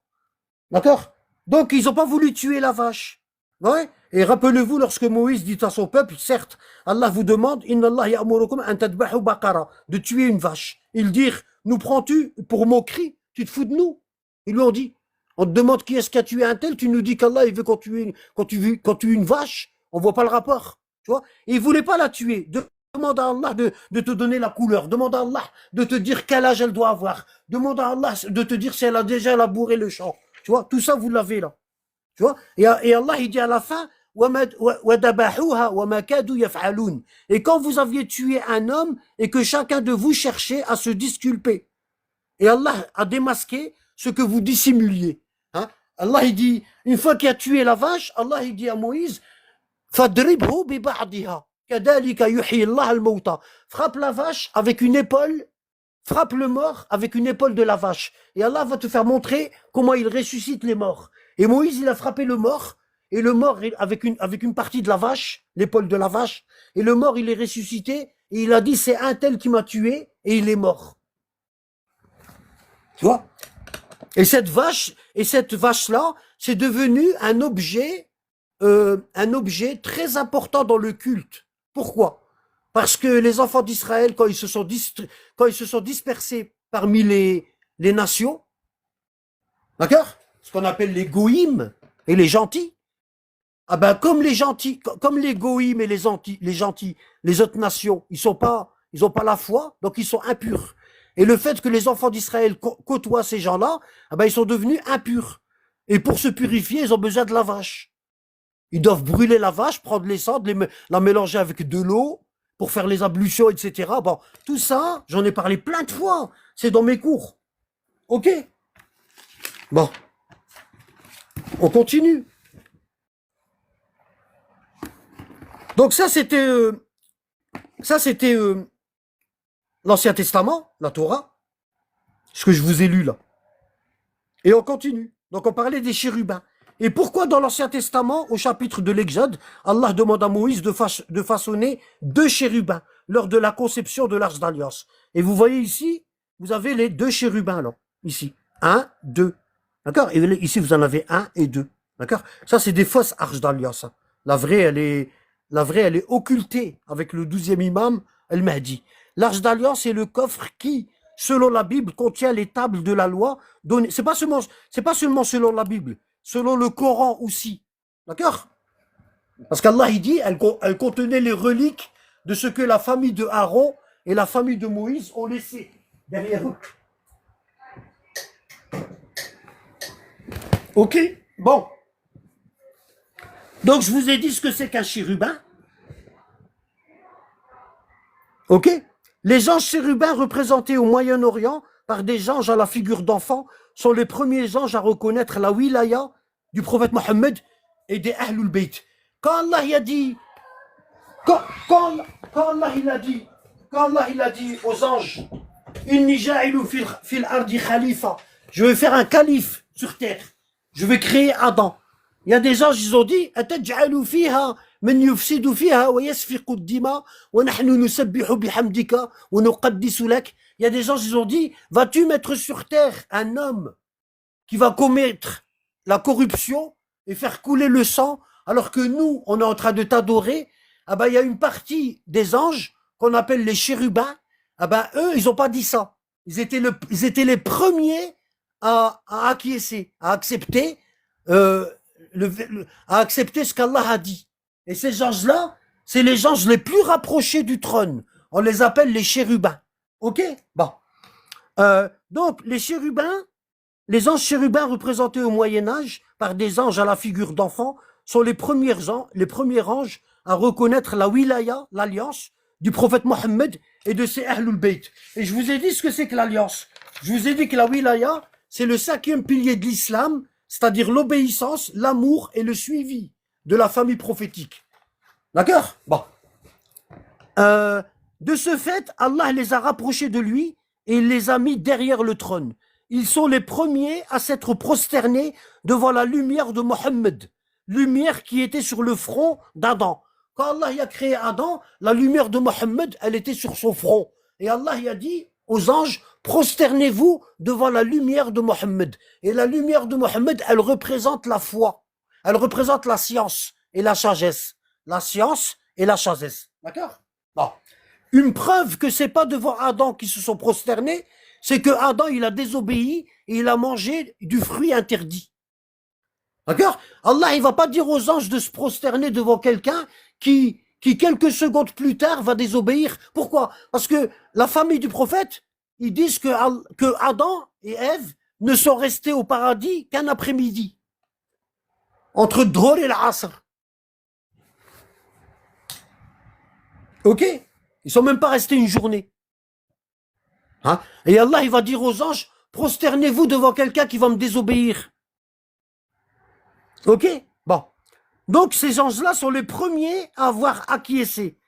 D'accord? Donc, ils n'ont pas voulu tuer la vache. Ouais? Et rappelez-vous, lorsque Moïse dit à son peuple, certes, Allah vous demande, Inna Allah ya'murukum an tadbahu baqara, de tuer une vache. Ils dirent, nous prends-tu pour moquerie? Tu te fous de nous? Ils lui ont dit, on te demande qui est-ce qui a tué un tel, tu nous dis qu'Allah, il veut qu'on tue une vache. On voit pas le rapport. Tu vois? Et il voulait pas la tuer. Demande à Allah de te donner la couleur. Demande à Allah de te dire quel âge elle doit avoir. Demande à Allah de te dire si elle a déjà labouré le champ. Tu vois? Tout ça, vous l'avez là. Tu vois? Et Allah, il dit à la fin, et quand vous aviez tué un homme et que chacun de vous cherchait à se disculper. Et Allah a démasqué ce que vous dissimuliez. Hein? Allah, il dit, une fois qu'il a tué la vache, Allah, il dit à Moïse, fadribhu bi ba'diha. Kadhalika yuhyi Allah al-mawta. Frappe la vache avec une épaule, frappe le mort avec une épaule de la vache. Et Allah va te faire montrer comment il ressuscite les morts. Et Moïse, il a frappé le mort, et le mort avec une partie de la vache, l'épaule de la vache, et le mort, il est ressuscité, et il a dit, c'est un tel qui m'a tué, et il est mort. Tu vois? Et cette vache-là, c'est devenu un objet très important dans le culte. Pourquoi? Parce que les enfants d'Israël, quand ils se sont dispersés parmi les nations, d'accord? Ce qu'on appelle les goïms et les gentils, ah ben, comme les gentils, comme les goïms et les gentils, les autres nations, ils ont pas la foi, donc ils sont impurs. Et le fait que les enfants d'Israël côtoient ces gens-là, ah ben, ils sont devenus impurs. Et pour se purifier, ils ont besoin de la vache. Ils doivent brûler la vache, prendre les cendres, la mélanger avec de l'eau pour faire les ablutions, etc. Bon, tout ça, j'en ai parlé plein de fois. C'est dans mes cours. Ok? Bon. On continue. Donc ça, c'était l'Ancien Testament, la Torah, ce que je vous ai lu là. Et on continue. Donc on parlait des chérubins. Et pourquoi dans l'Ancien Testament, au chapitre de l'Exode, Allah demande à Moïse de façonner 2 chérubins lors de la conception de l'Arche d'Alliance. Et vous voyez ici, vous avez les 2 chérubins là, ici. 1, 2. D'accord? Et ici, vous en avez 1 et 2. D'accord? Ça, c'est des fausses Arches d'Alliance. La vraie, elle est occultée avec le 12e imam, Al-Mahdi. L'Arche d'Alliance est le coffre qui, selon la Bible, contient les tables de la loi. C'est pas seulement selon la Bible, selon le Coran aussi. D'accord? Parce qu'Allah, il dit, elle contenait les reliques de ce que la famille de Aaron et la famille de Moïse ont laissé derrière eux. Ok? Bon. Donc, je vous ai dit ce que c'est qu'un chérubin. Ok? Les anges chérubins représentés au Moyen-Orient par des anges à la figure d'enfants sont les premiers anges à reconnaître la wilaya du prophète Mohammed et des Ahlul Bayt. Quand Allah il a dit, quand Allah il a dit aux anges, Inni ja'ilu fil ardi khalifa, je vais faire un calife sur terre, je vais créer Adam. Il y a des anges, ils ont dit, ataj'alu fiha من يفسد فيها ويسفك الدماء ونحن نسبح بحمدك ونقدس لك. Il y a des gens ils ont dit, vas-tu mettre sur terre un homme qui va commettre la corruption et faire couler le sang alors que nous on est en train de t'adorer? Ah ben il y a une partie des anges qu'on appelle les chérubins. Ah ben eux ils ont pas dit ça. Ils étaient les premiers à acquiescer, à accepter ce qu'Allah a dit. Et ces anges-là, c'est les anges les plus rapprochés du trône. On les appelle les chérubins. Ok? Bon. Donc, les chérubins, les anges chérubins représentés au Moyen-Âge par des anges à la figure d'enfants sont les premiers anges à reconnaître la wilaya, l'alliance du prophète Mohammed et de ses Ahlul Bayt. Et je vous ai dit ce que c'est que l'alliance. Je vous ai dit que la wilaya, c'est le 5e pilier de l'islam, c'est-à-dire l'obéissance, l'amour et le suivi de la famille prophétique. D'accord? Bon. De ce fait, Allah les a rapprochés de lui et il les a mis derrière le trône. Ils sont les premiers à s'être prosternés devant la lumière de Mohammed, lumière qui était sur le front d'Adam. Quand Allah y a créé Adam, la lumière de Mohammed, elle était sur son front. Et Allah y a dit aux anges, prosternez-vous devant la lumière de Mohammed. Et la lumière de Mohammed, elle représente la foi. Elle représente la science et la sagesse. La science et la sagesse. D'accord? Bon. Une preuve que c'est pas devant Adam qu'ils se sont prosternés, c'est que Adam, il a désobéi et il a mangé du fruit interdit. D'accord? Allah, il va pas dire aux anges de se prosterner devant quelqu'un qui quelques secondes plus tard va désobéir. Pourquoi? Parce que la famille du prophète, ils disent que Adam et Ève ne sont restés au paradis qu'un après-midi. Entre Drôle et l'Asr. Ok? Ils sont même pas restés une journée. Hein? Et Allah, il va dire aux anges, prosternez-vous devant quelqu'un qui va me désobéir. Ok? Bon. Donc, ces anges-là sont les premiers à avoir acquiescé.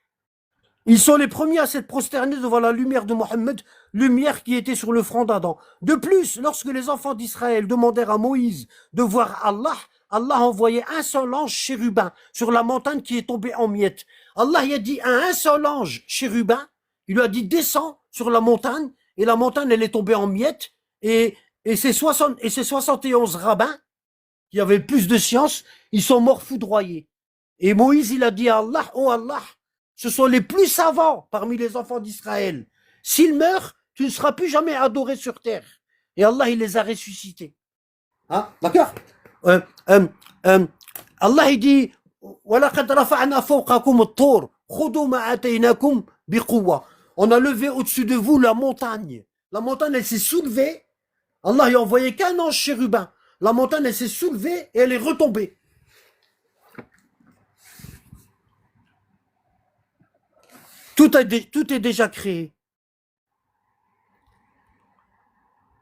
Ils sont les premiers à s'être prosternés devant la lumière de Mohammed, lumière qui était sur le front d'Adam. De plus, lorsque les enfants d'Israël demandèrent à Moïse de voir Allah, Allah envoyait un seul ange chérubin sur la montagne qui est tombée en miettes. Allah y a dit à un seul ange chérubin, il lui a dit descends sur la montagne, et la montagne elle est tombée en miettes, et ces 71 rabbins, qui avaient plus de science, ils sont morts foudroyés. Et Moïse, il a dit à Allah, oh Allah, ce sont les plus savants parmi les enfants d'Israël. S'ils meurent, tu ne seras plus jamais adoré sur terre. Et Allah, il les a ressuscités. Hein? D'accord? euh, euh, Allah, il dit, وَلَقَدْ رَفَعْنَا فَوْقَكُمُ الطُّورَ خُذُوا مَا آتَيْنَاكُمْ بِقُوَّةٍ. On a levé au-dessus de vous la montagne. La montagne, elle s'est soulevée. Allah, il a envoyé qu'un ange chérubin. La montagne, elle s'est soulevée et elle est retombée. Tout est déjà créé.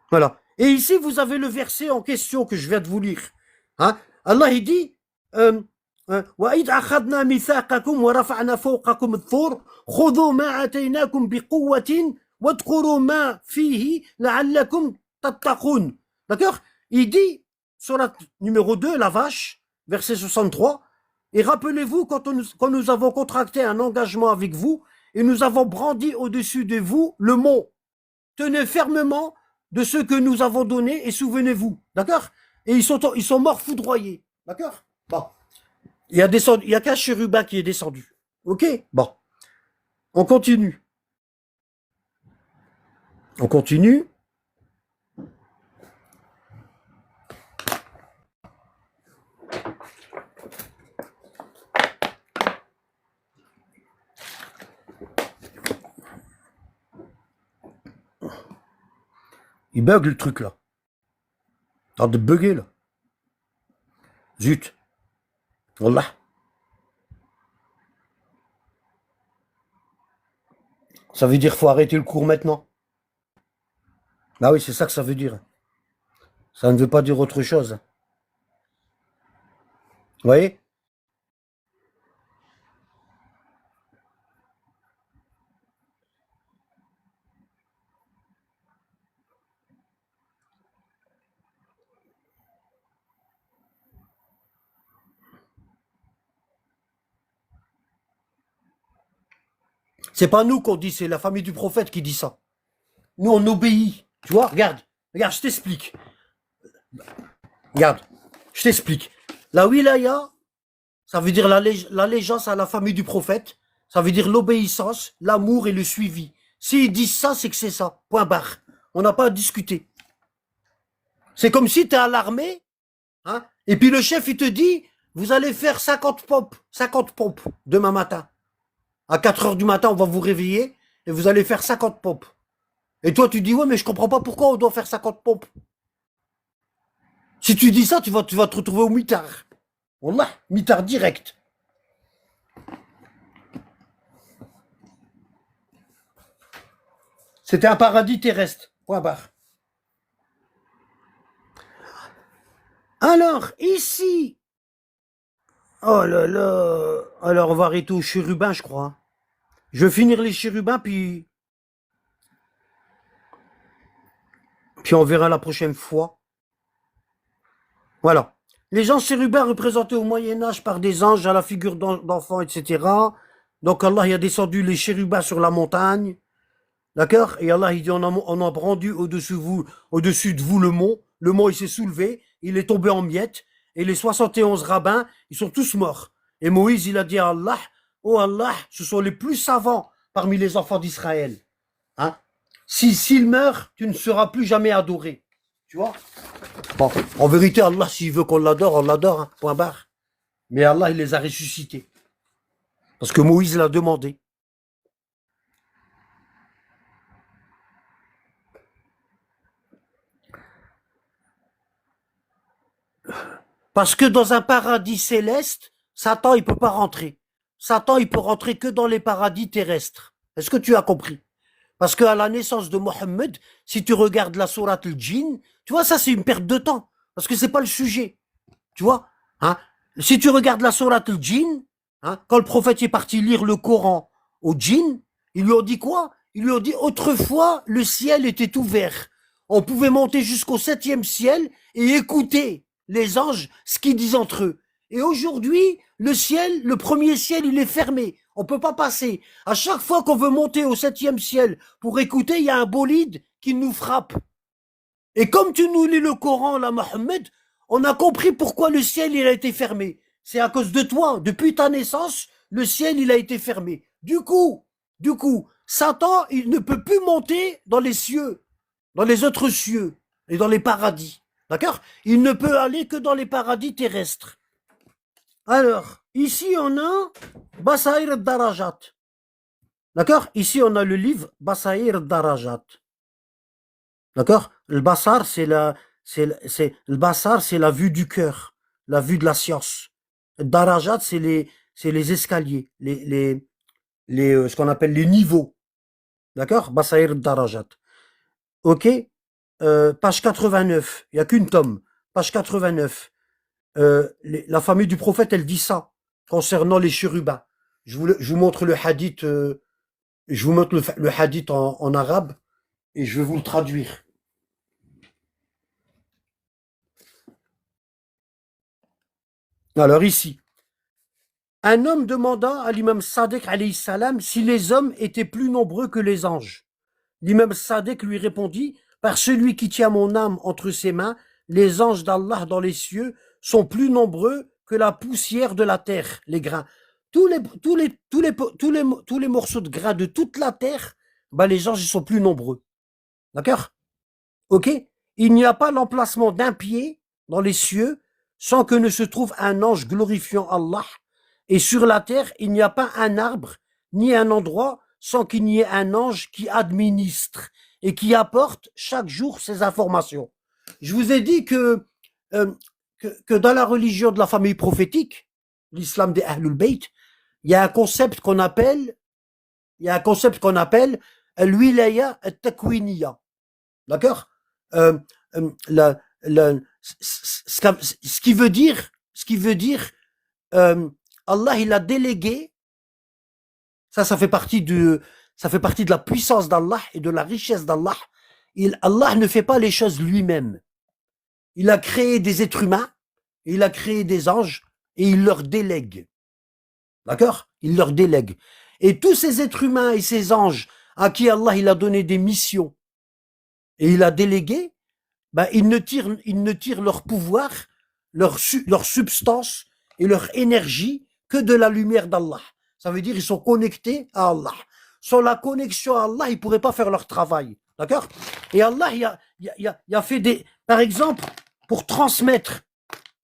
Voilà. Et ici, vous avez le verset en question que je viens de vous lire. Hein? Allah, il dit, وَإِذْ أَخَذْنَا مِيثَاقَكُمْ وَرَفَعْنَا فَوْقَكُمُ الطُّورَ خُذُوا مَا آتَيْنَاكُمْ بِقُوَّةٍ وَاذْكُرُوا مَا فِيهِ لَعَلَّكُمْ تَتَّقُونَ. D'accord? Il dit, surat numéro 2, la vache, verset 63, et rappelez-vous quand nous avons contracté un engagement avec vous, et nous avons brandi au-dessus de vous le mot. Tenez fermement de ce que nous avons donné et souvenez-vous. D'accord? Et ils sont morts foudroyés. D'accord? Bon. Il y a qu'un chérubin qui est descendu. Ok? Bon. On continue. On continue. Il bug le truc là. T'as de bugger là. Zut. Wallah. Ça veut dire qu'il faut arrêter le cours maintenant. Ah oui, c'est ça que ça veut dire. Ça ne veut pas dire autre chose. Vous voyez? C'est pas nous qu'on dit, c'est la famille du prophète qui dit ça. Nous, on obéit. Tu vois, regarde, je t'explique. Regarde, je t'explique. La wilaya, ça veut dire l'allégeance à la famille du prophète. Ça veut dire l'obéissance, l'amour et le suivi. S'ils disent ça, c'est que c'est ça. Point barre. On n'a pas à discuter. C'est comme si tu es à l'armée, hein, et puis le chef, il te dit, vous allez faire 50 pompes demain matin. À 4 heures du matin, on va vous réveiller et vous allez faire 50 pompes. Et toi, tu dis, ouais, mais je comprends pas pourquoi on doit faire 50 pompes. Si tu dis ça, tu vas te retrouver au mitard. Wallah, mitard direct. C'était un paradis terrestre. Point barre. Alors, ici. Oh là là. Alors, on va arrêter aux chérubins, je crois. Je vais finir les chérubins, puis on verra la prochaine fois. Voilà. Les gens chérubins représentés au Moyen-Âge par des anges à la figure d'enfants, etc. Donc Allah il a descendu les chérubins sur la montagne. D'accord? Et Allah il dit on a rendu au-dessus de vous le mont. Le mont il s'est soulevé, il est tombé en miettes. Et les 71 rabbins, ils sont tous morts. Et Moïse il a dit à Allah, oh Allah, ce sont les plus savants parmi les enfants d'Israël. Hein? S'ils meurent, tu ne seras plus jamais adoré. Tu vois? Bon, en vérité, Allah, s'il veut qu'on l'adore, on l'adore, hein, point barre. Mais Allah, il les a ressuscités. Parce que Moïse l'a demandé. Parce que dans un paradis céleste, Satan, il peut pas rentrer. Satan, il peut rentrer que dans les paradis terrestres. Est-ce que tu as compris? Parce qu'à la naissance de Mohammed, si tu regardes la sourate al-Jinn, tu vois, ça c'est une perte de temps. Parce que c'est pas le sujet. Tu vois, hein? Si tu regardes la sourate al-Jinn, hein, quand le prophète est parti lire le Coran aux djinns, ils lui ont dit quoi? Ils lui ont dit autrefois le ciel était ouvert. On pouvait monter jusqu'au 7e ciel et écouter les anges ce qu'ils disent entre eux. Et aujourd'hui, le ciel, le premier ciel, il est fermé. On peut pas passer. À chaque fois qu'on veut monter au 7e ciel pour écouter, il y a un bolide qui nous frappe. Et comme tu nous lis le Coran, là, Mohammed, on a compris pourquoi le ciel, il a été fermé. C'est à cause de toi. Depuis ta naissance, le ciel, il a été fermé. Du coup, Satan, il ne peut plus monter dans les cieux, dans les autres cieux et dans les paradis. D'accord? Il ne peut aller que dans les paradis terrestres. Alors, ici, on a Basair Darajat. D'accord? Ici, on a le livre Basair Darajat. D'accord? Le Bassar, le Bassar, c'est la vue du cœur, la vue de la science. Darajat, c'est les escaliers, ce qu'on appelle les niveaux. D'accord? Basair Darajat. Ok? Page 89. Il n'y a qu'une tome. Page 89. La famille du prophète, elle dit ça concernant les chérubins. Je vous montre le hadith, je vous montre le hadith en arabe et je vais vous le traduire. Alors ici, un homme demanda à l'imam Sadek alayhi salam si les hommes étaient plus nombreux que les anges. L'imam Sadek lui répondit, par celui qui tient mon âme entre ses mains, les anges d'Allah dans les cieux sont plus nombreux que la poussière de la terre, les grains. Tous les morceaux de grains de toute la terre, bah les anges ils sont plus nombreux. D'accord? Ok? Il n'y a pas l'emplacement d'un pied dans les cieux sans que ne se trouve un ange glorifiant Allah. Et sur la terre, il n'y a pas un arbre ni un endroit sans qu'il n'y ait un ange qui administre et qui apporte chaque jour ses informations. Je vous ai dit euh, que dans la religion de la famille prophétique, l'islam des Ahlul Bayt, il y a un concept qu'on appelle, al-wilaya al-takwiniya. D'accord? euh, la, la, ce qui veut dire, euh, Allah, il a délégué, ça fait partie de la puissance d'Allah et de la richesse d'Allah. Allah ne fait pas les choses lui-même. Il a créé des êtres humains, il a créé des anges et il leur délègue. D'accord? Il leur délègue. Et tous ces êtres humains et ces anges à qui Allah il a donné des missions et il a délégué, ben, ils ne tirent leur pouvoir, leur substance et leur énergie que de la lumière d'Allah. Ça veut dire qu'ils sont connectés à Allah. Sans la connexion à Allah, ils ne pourraient pas faire leur travail. D'accord? Et Allah, il a fait des... Par exemple, pour transmettre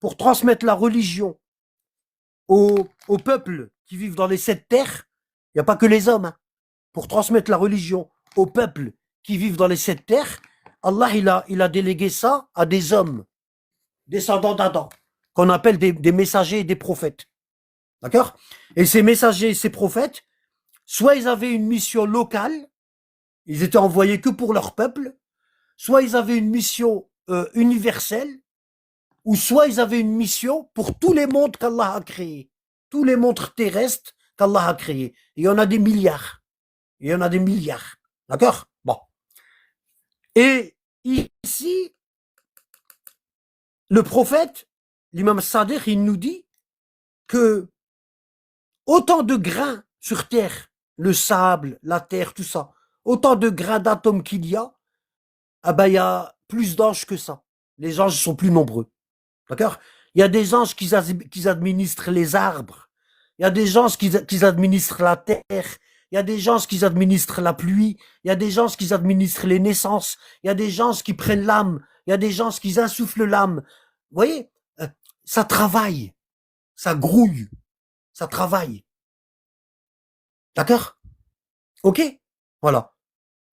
la religion aux peuples qui vivent dans les 7 terres, il n'y a pas que les hommes. Hein. Pour transmettre la religion aux peuples qui vivent dans les 7 terres, Allah, il a délégué ça à des hommes, descendants d'Adam, qu'on appelle des messagers et des prophètes. D'accord? Et ces messagers et ces prophètes, soit ils avaient une mission locale, ils étaient envoyés que pour leur peuple, soit ils avaient une mission universelle, ou soit ils avaient une mission pour tous les mondes qu'Allah a créés, tous les mondes terrestres qu'Allah a créés. Il y en a des milliards. Il y en a des milliards. D'accord? Bon. Et ici, le prophète, l'imam Sadiq, il nous dit que autant de grains sur terre, le sable, la terre, tout ça, autant de grains d'atomes qu'il y a, ah ben, il y a plus d'anges que ça. Les anges sont plus nombreux. D'accord? Il y a des anges qui administrent les arbres. Il y a des anges qui administrent la terre. Il y a des gens qui administrent la pluie. Il y a des gens qui administrent les naissances. Il y a des gens qui prennent l'âme. Il y a des gens qui insufflent l'âme. Vous voyez? Ça travaille. Ça grouille. Ça travaille. D'accord? Ok? Voilà.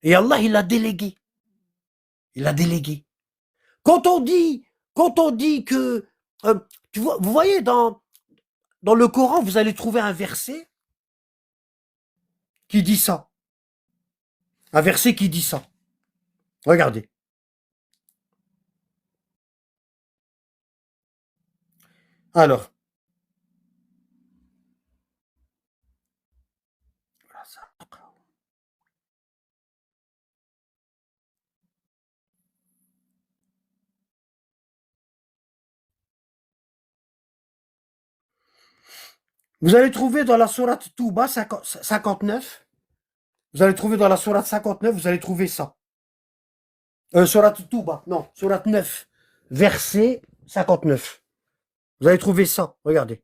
Et Allah, il a délégué. Il a délégué. Quand on dit que, tu vois, vous voyez, dans le Coran, vous allez trouver un verset qui dit ça. Un verset qui dit ça. Regardez. Alors. Vous allez trouver dans la sourate Touba 59, vous allez trouver dans la sourate 59, vous allez trouver ça. Sourate Touba, non, sourate 9, verset 59. Vous allez trouver ça, regardez.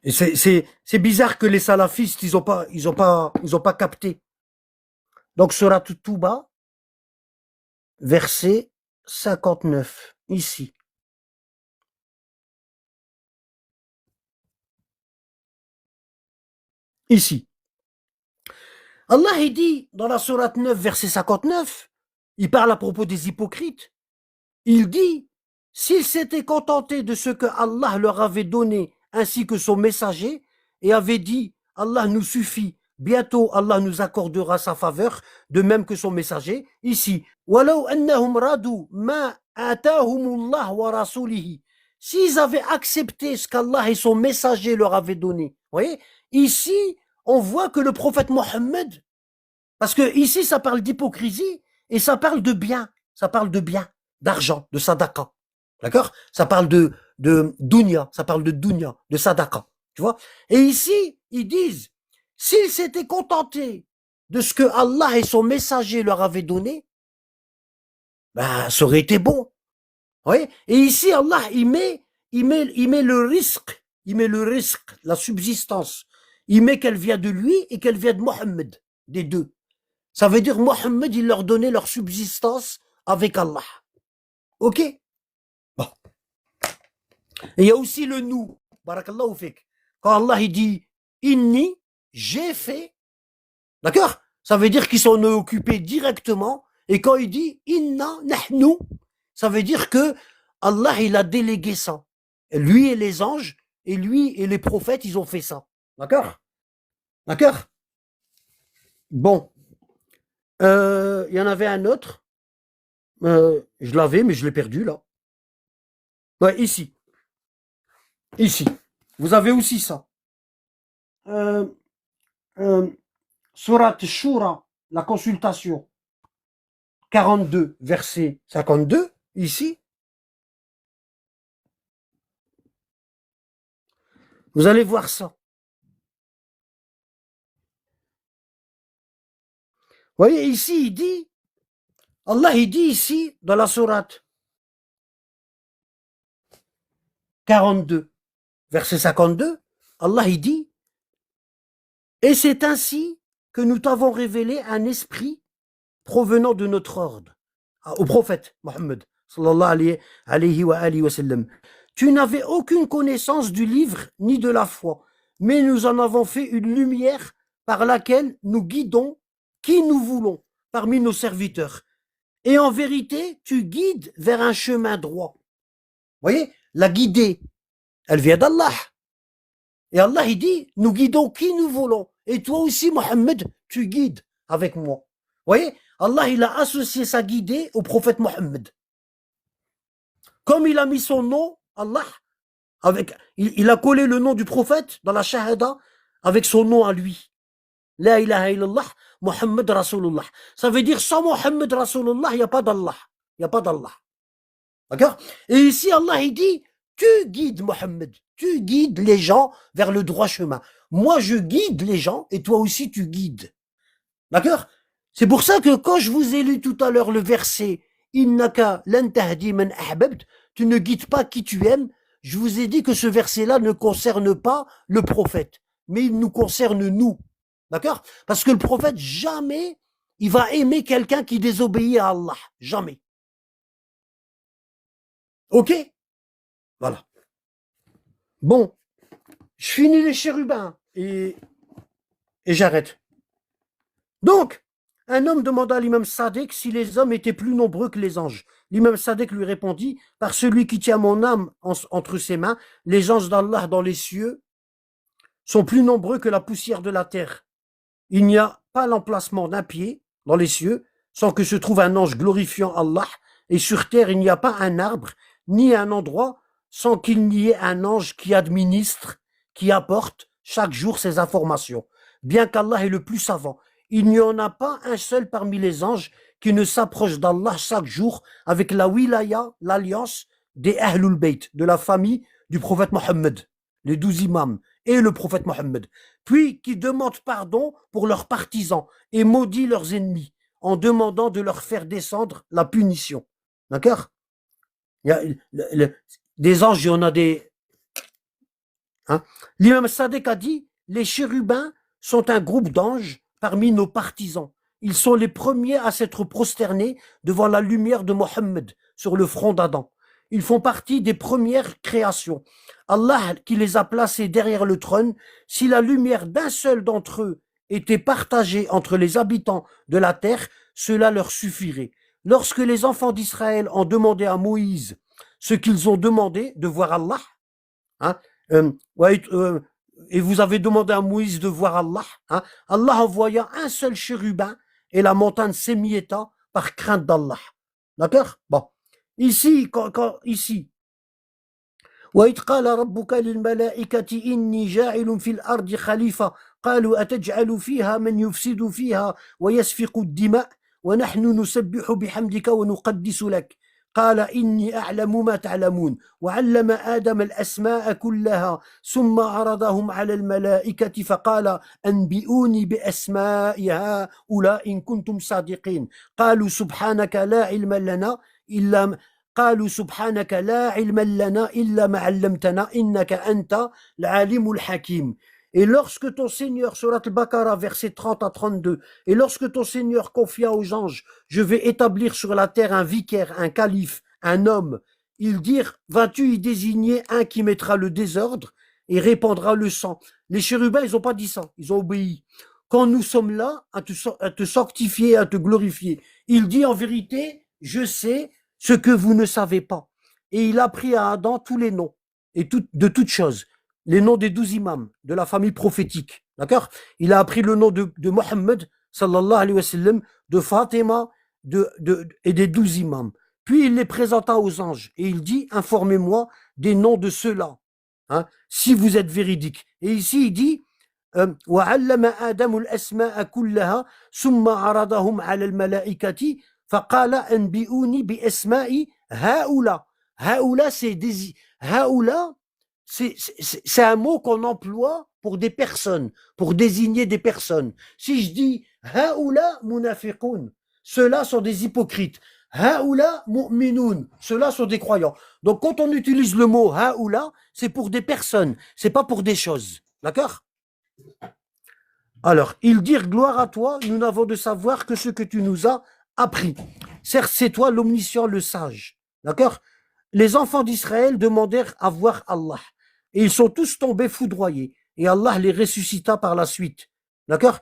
Et c'est bizarre que les salafistes, ils ont pas capté. Donc, sourate Touba, verset 59, ici. Ici. Allah, il dit, dans la sourate 9, verset 59, il parle à propos des hypocrites. Il dit, s'ils s'étaient contentés de ce que Allah leur avait donné, ainsi que son messager, et avait dit, Allah nous suffit, bientôt Allah nous accordera sa faveur, de même que son messager, ici, وَلَوْ أَنَّهُمْ رَادُوا مَا آتَاهُمُ اللَّهُ وَرَسُولِهِ. S'ils avaient accepté ce qu'Allah et son messager leur avaient donné, vous voyez, ici, on voit que le prophète Mohammed, parce que ici, ça parle d'hypocrisie, et ça parle de bien, d'argent, de sadaqa. D'accord? Ça parle de dunya, ça parle de dunya, de sadaqa. Tu vois? Et ici, ils disent, s'ils s'étaient contentés de ce que Allah et son messager leur avaient donné, ben, ça aurait été bon. Oui? Et ici, Allah, il met le risque, la subsistance. Il met qu'elle vient de lui et qu'elle vient de Mohammed, des deux. Ça veut dire Mohammed, il leur donnait leur subsistance avec Allah. Ok? Bon. Et il y a aussi le nous. Barakallahu fik. Quand Allah il dit inni, j'ai fait. D'accord? Ça veut dire qu'ils s'en est occupés directement. Et quand il dit inna nahnu, ça veut dire que Allah il a délégué ça. Et lui et les anges, et lui et les prophètes, ils ont fait ça. D'accord? D'accord? Bon. Il y en avait un autre. Je l'avais, mais je l'ai perdu là. Ouais, ici. Ici. Vous avez aussi ça. Sourate Shura, la consultation. 42, verset 52, ici. Vous allez voir ça. Vous voyez, ici, il dit, Allah, il dit ici, dans la sourate 42, verset 52, Allah, il dit, et c'est ainsi que nous t'avons révélé un esprit provenant de notre ordre, au prophète Mohammed, sallallahu alayhi wa sallam. Tu n'avais aucune connaissance du livre ni de la foi, mais nous en avons fait une lumière par laquelle nous guidons qui nous voulons parmi nos serviteurs. Et en vérité, tu guides vers un chemin droit. Vous voyez, la guidée, elle vient d'Allah. Et Allah, il dit, nous guidons qui nous voulons. Et toi aussi, Mohammed, tu guides avec moi. Vous voyez, Allah, il a associé sa guidée au prophète Mohammed. Comme il a mis son nom, Allah, il a collé le nom du prophète dans la shahada avec son nom à lui. La ilaha illallah, Muhammad Rasulullah. Ça veut dire sans Muhammad Rasulullah, il n'y a pas d'Allah. Il n'y a pas d'Allah. D'accord? Et ici, Allah, il dit, tu guides Mohammed, tu guides les gens vers le droit chemin. Moi, je guide les gens et toi aussi, tu guides. D'accord? C'est pour ça que quand je vous ai lu tout à l'heure le verset Innaka lan tahdi man ahbabt, tu ne guides pas qui tu aimes, je vous ai dit que ce verset-là ne concerne pas le prophète, mais il nous concerne nous. D'accord? Parce que le prophète, jamais, il va aimer quelqu'un qui désobéit à Allah. Jamais. Ok? Voilà. Bon, je finis les chérubins et j'arrête. Donc, un homme demanda à l'imam Sadek si les hommes étaient plus nombreux que les anges. L'imam Sadek lui répondit, par celui qui tient mon âme entre ses mains, les anges d'Allah dans les cieux sont plus nombreux que la poussière de la terre. Il n'y a pas l'emplacement d'un pied dans les cieux sans que se trouve un ange glorifiant Allah, et sur terre il n'y a pas un arbre ni un endroit sans qu'il n'y ait un ange qui administre, qui apporte chaque jour ses informations. bien qu'Allah est le plus savant. Il n'y en a pas un seul parmi les anges qui ne s'approche d'Allah chaque jour avec la wilaya, l'alliance des Ahlul Bayt, de la famille du prophète Mohammed, les 12 imams et le prophète Mohammed, puis qui demande pardon pour leurs partisans et maudit leurs ennemis en demandant de leur faire descendre la punition. D'accord? Il y a, des anges, il y en a des... Hein? L'imam Sadek a dit, les chérubins sont un groupe d'anges parmi nos partisans. Ils sont les premiers à s'être prosternés devant la lumière de Mohammed sur le front d'Adam. Ils font partie des premières créations. Allah qui les a placés derrière le trône, si la lumière d'un seul d'entre eux était partagée entre les habitants de la terre, cela leur suffirait. Lorsque les enfants d'Israël ont demandé à Moïse ce qu'ils ont demandé, de voir Allah, hein, et vous avez demandé à Moïse de voir Allah, hein, Allah envoya un seul chérubin et la montagne s'émietta par crainte d'Allah. D'accord? Bon. Ici, ici, وإذ قال ربك للملائكة إني جاعل في الأرض خليفة قالوا أتجعل فيها من يفسد فيها ويسفك الدماء ونحن نسبح بحمدك ونقدس لك قال إني أعلم ما تعلمون وعلم آدم الأسماء كلها ثم عرضهم على الملائكة فقال أنبئوني بأسماء هؤلاء إن كنتم صادقين قالوا سبحانك لا علم لنا إلا قالوا سبحانك لا علم لنا إلا ما علمتنا إنك أنت العليم الحكيم. Et lorsque ton Seigneur, surat al-Baqarah, verset 30 à 32, et lorsque ton Seigneur confia aux anges, je vais établir sur la terre un vicaire, un calife, un homme, ils dirent, vas-tu y désigner un qui mettra le désordre et répandra le sang? Les chérubins, ils n'ont pas dit ça, ils ont obéi. Quand nous sommes là à te sanctifier, à te glorifier, il dit en vérité, je sais ce que vous ne savez pas. Et il a pris à Adam tous les noms et de toutes choses. Les noms des 12 imams de la famille prophétique. D'accord? Il a appris le nom de Mohammed, sallallahu alayhi wa sallam, de Fatima et des 12 imams. Puis il les présenta aux anges et il dit, informez-moi des noms de ceux-là, hein, si vous êtes véridiques. Et ici il dit, وعلم آدم الأسماء كلها ثم عرضهم على الملائكة فقال أنبئوني بأسماء هؤلاء. هؤلاء c'est un mot qu'on emploie pour des personnes, pour désigner des personnes. Si je dis haoula munafiqun, ceux-là sont des hypocrites. Haoula mu'minun, ceux-là sont des croyants. Donc quand on utilise le mot haoula, c'est pour des personnes, c'est pas pour des choses. D'accord? Alors, ils dirent gloire à toi, nous n'avons de savoir que ce que tu nous as appris. Certes, c'est toi l'omniscient, le sage. D'accord? Les enfants d'Israël demandèrent à voir Allah. Et ils sont tous tombés foudroyés. Et Allah les ressuscita par la suite. D'accord?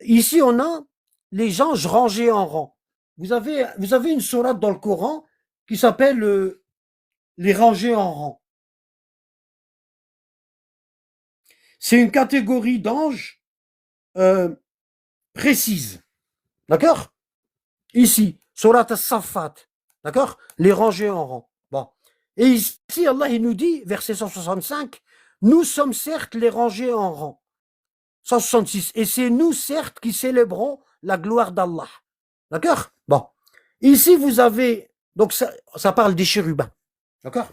Ici, on a les anges rangés en rang. Vous avez une sourate dans le Coran qui s'appelle les rangés en rang. C'est une catégorie d'anges précise. D'accord? Ici, sourate as-Saffat. D'accord? Les rangés en rang. Bon. Et ici, Allah il nous dit, verset 165, nous sommes certes les rangés en rang. 166. Et c'est nous certes qui célébrons la gloire d'Allah. D'accord? Bon. Ici, vous avez, donc ça parle des chérubins. D'accord?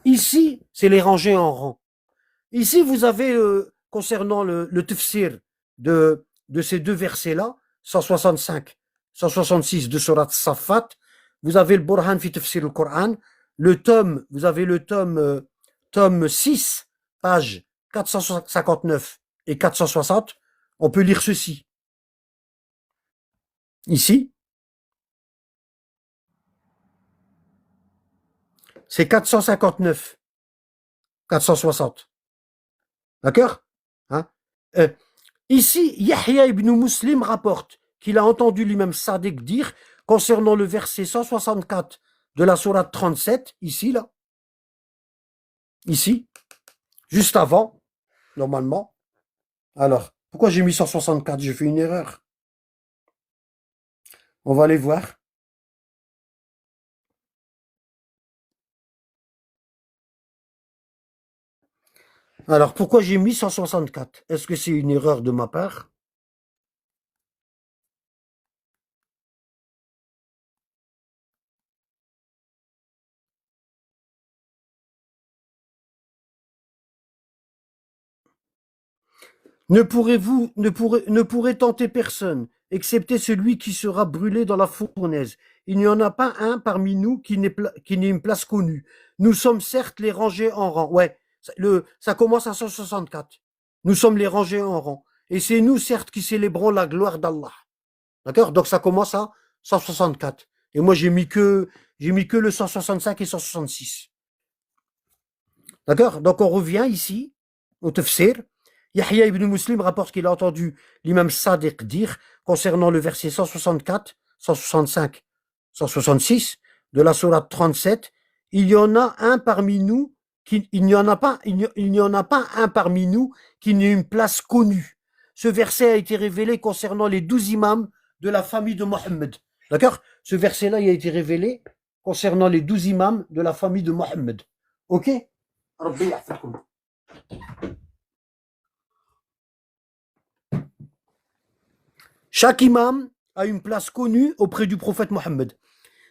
Ici, c'est les rangés en rang. Ici, vous avez, concernant le tafsir de ces deux versets-là, 165, 166 de Surat Safat, vous avez le Burhan fi tafsir al-Qur'an, le tome, vous avez le tome 6, page 459 et 460, on peut lire ceci. Ici, c'est 459, 460. D'accord? Hein? Ici, Yahya ibn Muslim rapporte qu'il a entendu l'imam Sadiq dire concernant le verset 164 de la sourate 37, ici, là, ici, juste avant, normalement. Alors, pourquoi j'ai mis 164? J'ai fait une erreur. On va aller voir. Alors, pourquoi j'ai mis 164? Est-ce que c'est une erreur de ma part? ne pourrez tenter personne, excepté celui qui sera brûlé dans la fournaise. Il n'y en a pas un parmi nous qui n'ait une place connue. Nous sommes certes les rangés en rang. Ouais, ça commence à 164. Nous sommes les rangés en rang. Et c'est nous, certes, qui célébrons la gloire d'Allah. D'accord? Donc ça commence à 164. Et moi, j'ai mis que le 165 et 166. D'accord? Donc on revient ici, au tafsir. Yahya ibn Muslim rapporte qu'il a entendu l'imam Sadiq dire, concernant le verset 164, 165, 166 de la sourate 37, il y en a un parmi nous il n'y en a pas un parmi nous qui n'ait une place connue. Ce verset a été révélé concernant les 12 imams de la famille de Mohammed. D'accord? Ce verset-là, il a été révélé concernant les 12 imams de la famille de Mohammed. Ok? Chaque imam a une place connue auprès du prophète Mohammed.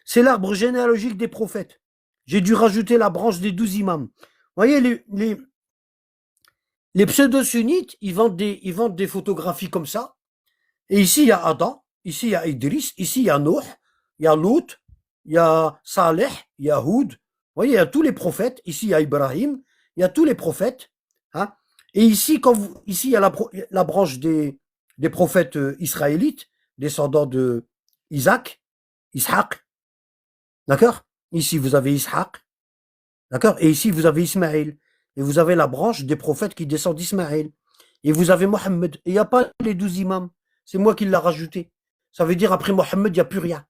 C'est l'arbre généalogique des prophètes. J'ai dû rajouter la branche des 12 imams. Vous voyez, les pseudo-sunnites, ils vendent des photographies comme ça. Et ici, il y a Adam, ici, il y a Idris, ici, il y a Nuh, il y a Lut, il y a Saleh, il y a Houd. Vous voyez, il y a tous les prophètes. Ici, il y a Ibrahim, il y a tous les prophètes. Hein. Et ici, ici, il y a la branche des prophètes israélites, descendants de Isaac, Ishaq. D'accord? Ici, vous avez Ishaq. D'accord? Et ici, vous avez Ismaël. Et vous avez la branche des prophètes qui descendent d'Ismaël. Et vous avez Mohammed. Et il n'y a pas les 12 imams. C'est moi qui l'ai rajouté. Ça veut dire, après Mohammed, il n'y a plus rien.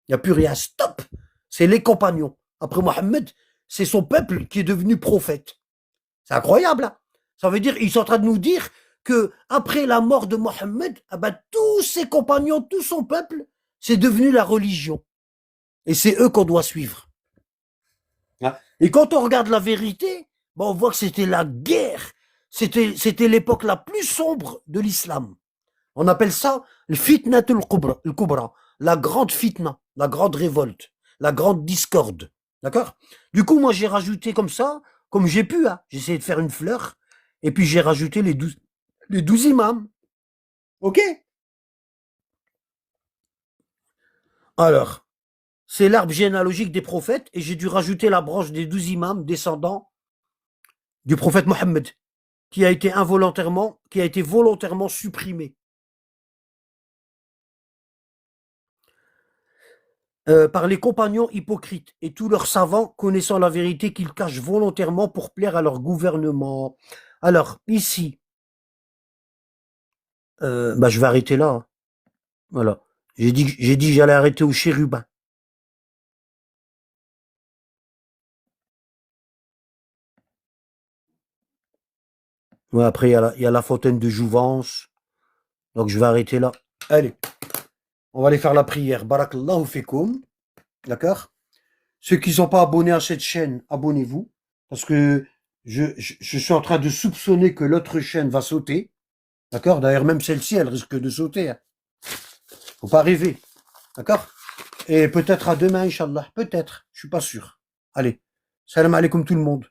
Il n'y a plus rien. Stop! C'est les compagnons. Après Mohammed, c'est son peuple qui est devenu prophète. C'est incroyable, hein? Ça veut dire, ils sont en train de nous dire que après la mort de Mohammed, ah ben, tous ses compagnons, tout son peuple, c'est devenu la religion. Et c'est eux qu'on doit suivre. Et quand on regarde la vérité, ben on voit que c'était la guerre. C'était l'époque la plus sombre de l'islam. On appelle ça le fitnatul kubra, la grande fitna, la grande révolte, la grande discorde. D'accord? Du coup, moi, j'ai rajouté comme ça, comme j'ai pu, hein. J'ai essayé de faire une fleur, et puis j'ai rajouté les 12 imams. Ok? Alors, c'est l'arbre généalogique des prophètes, et j'ai dû rajouter la branche des 12 imams descendants du prophète Mohammed, qui a été volontairement supprimé. Par les compagnons hypocrites et tous leurs savants connaissant la vérité qu'ils cachent volontairement pour plaire à leur gouvernement. Alors, ici, bah, je vais arrêter là. Hein. Voilà. J'ai dit que j'allais arrêter au chérubin. Ouais, après, il y a la fontaine de Jouvence. Donc, je vais arrêter là. Allez, on va aller faire la prière. Barakallahu fikoum. D'accord? Ceux qui ne sont pas abonnés à cette chaîne, abonnez-vous. Parce que je suis en train de soupçonner que l'autre chaîne va sauter. D'accord? D'ailleurs, même celle-ci, elle risque de sauter. Hein. Faut pas rêver. D'accord? Et peut-être à demain, Inch'Allah. Peut-être. Je suis pas sûr. Allez. Salam alaikum tout le monde.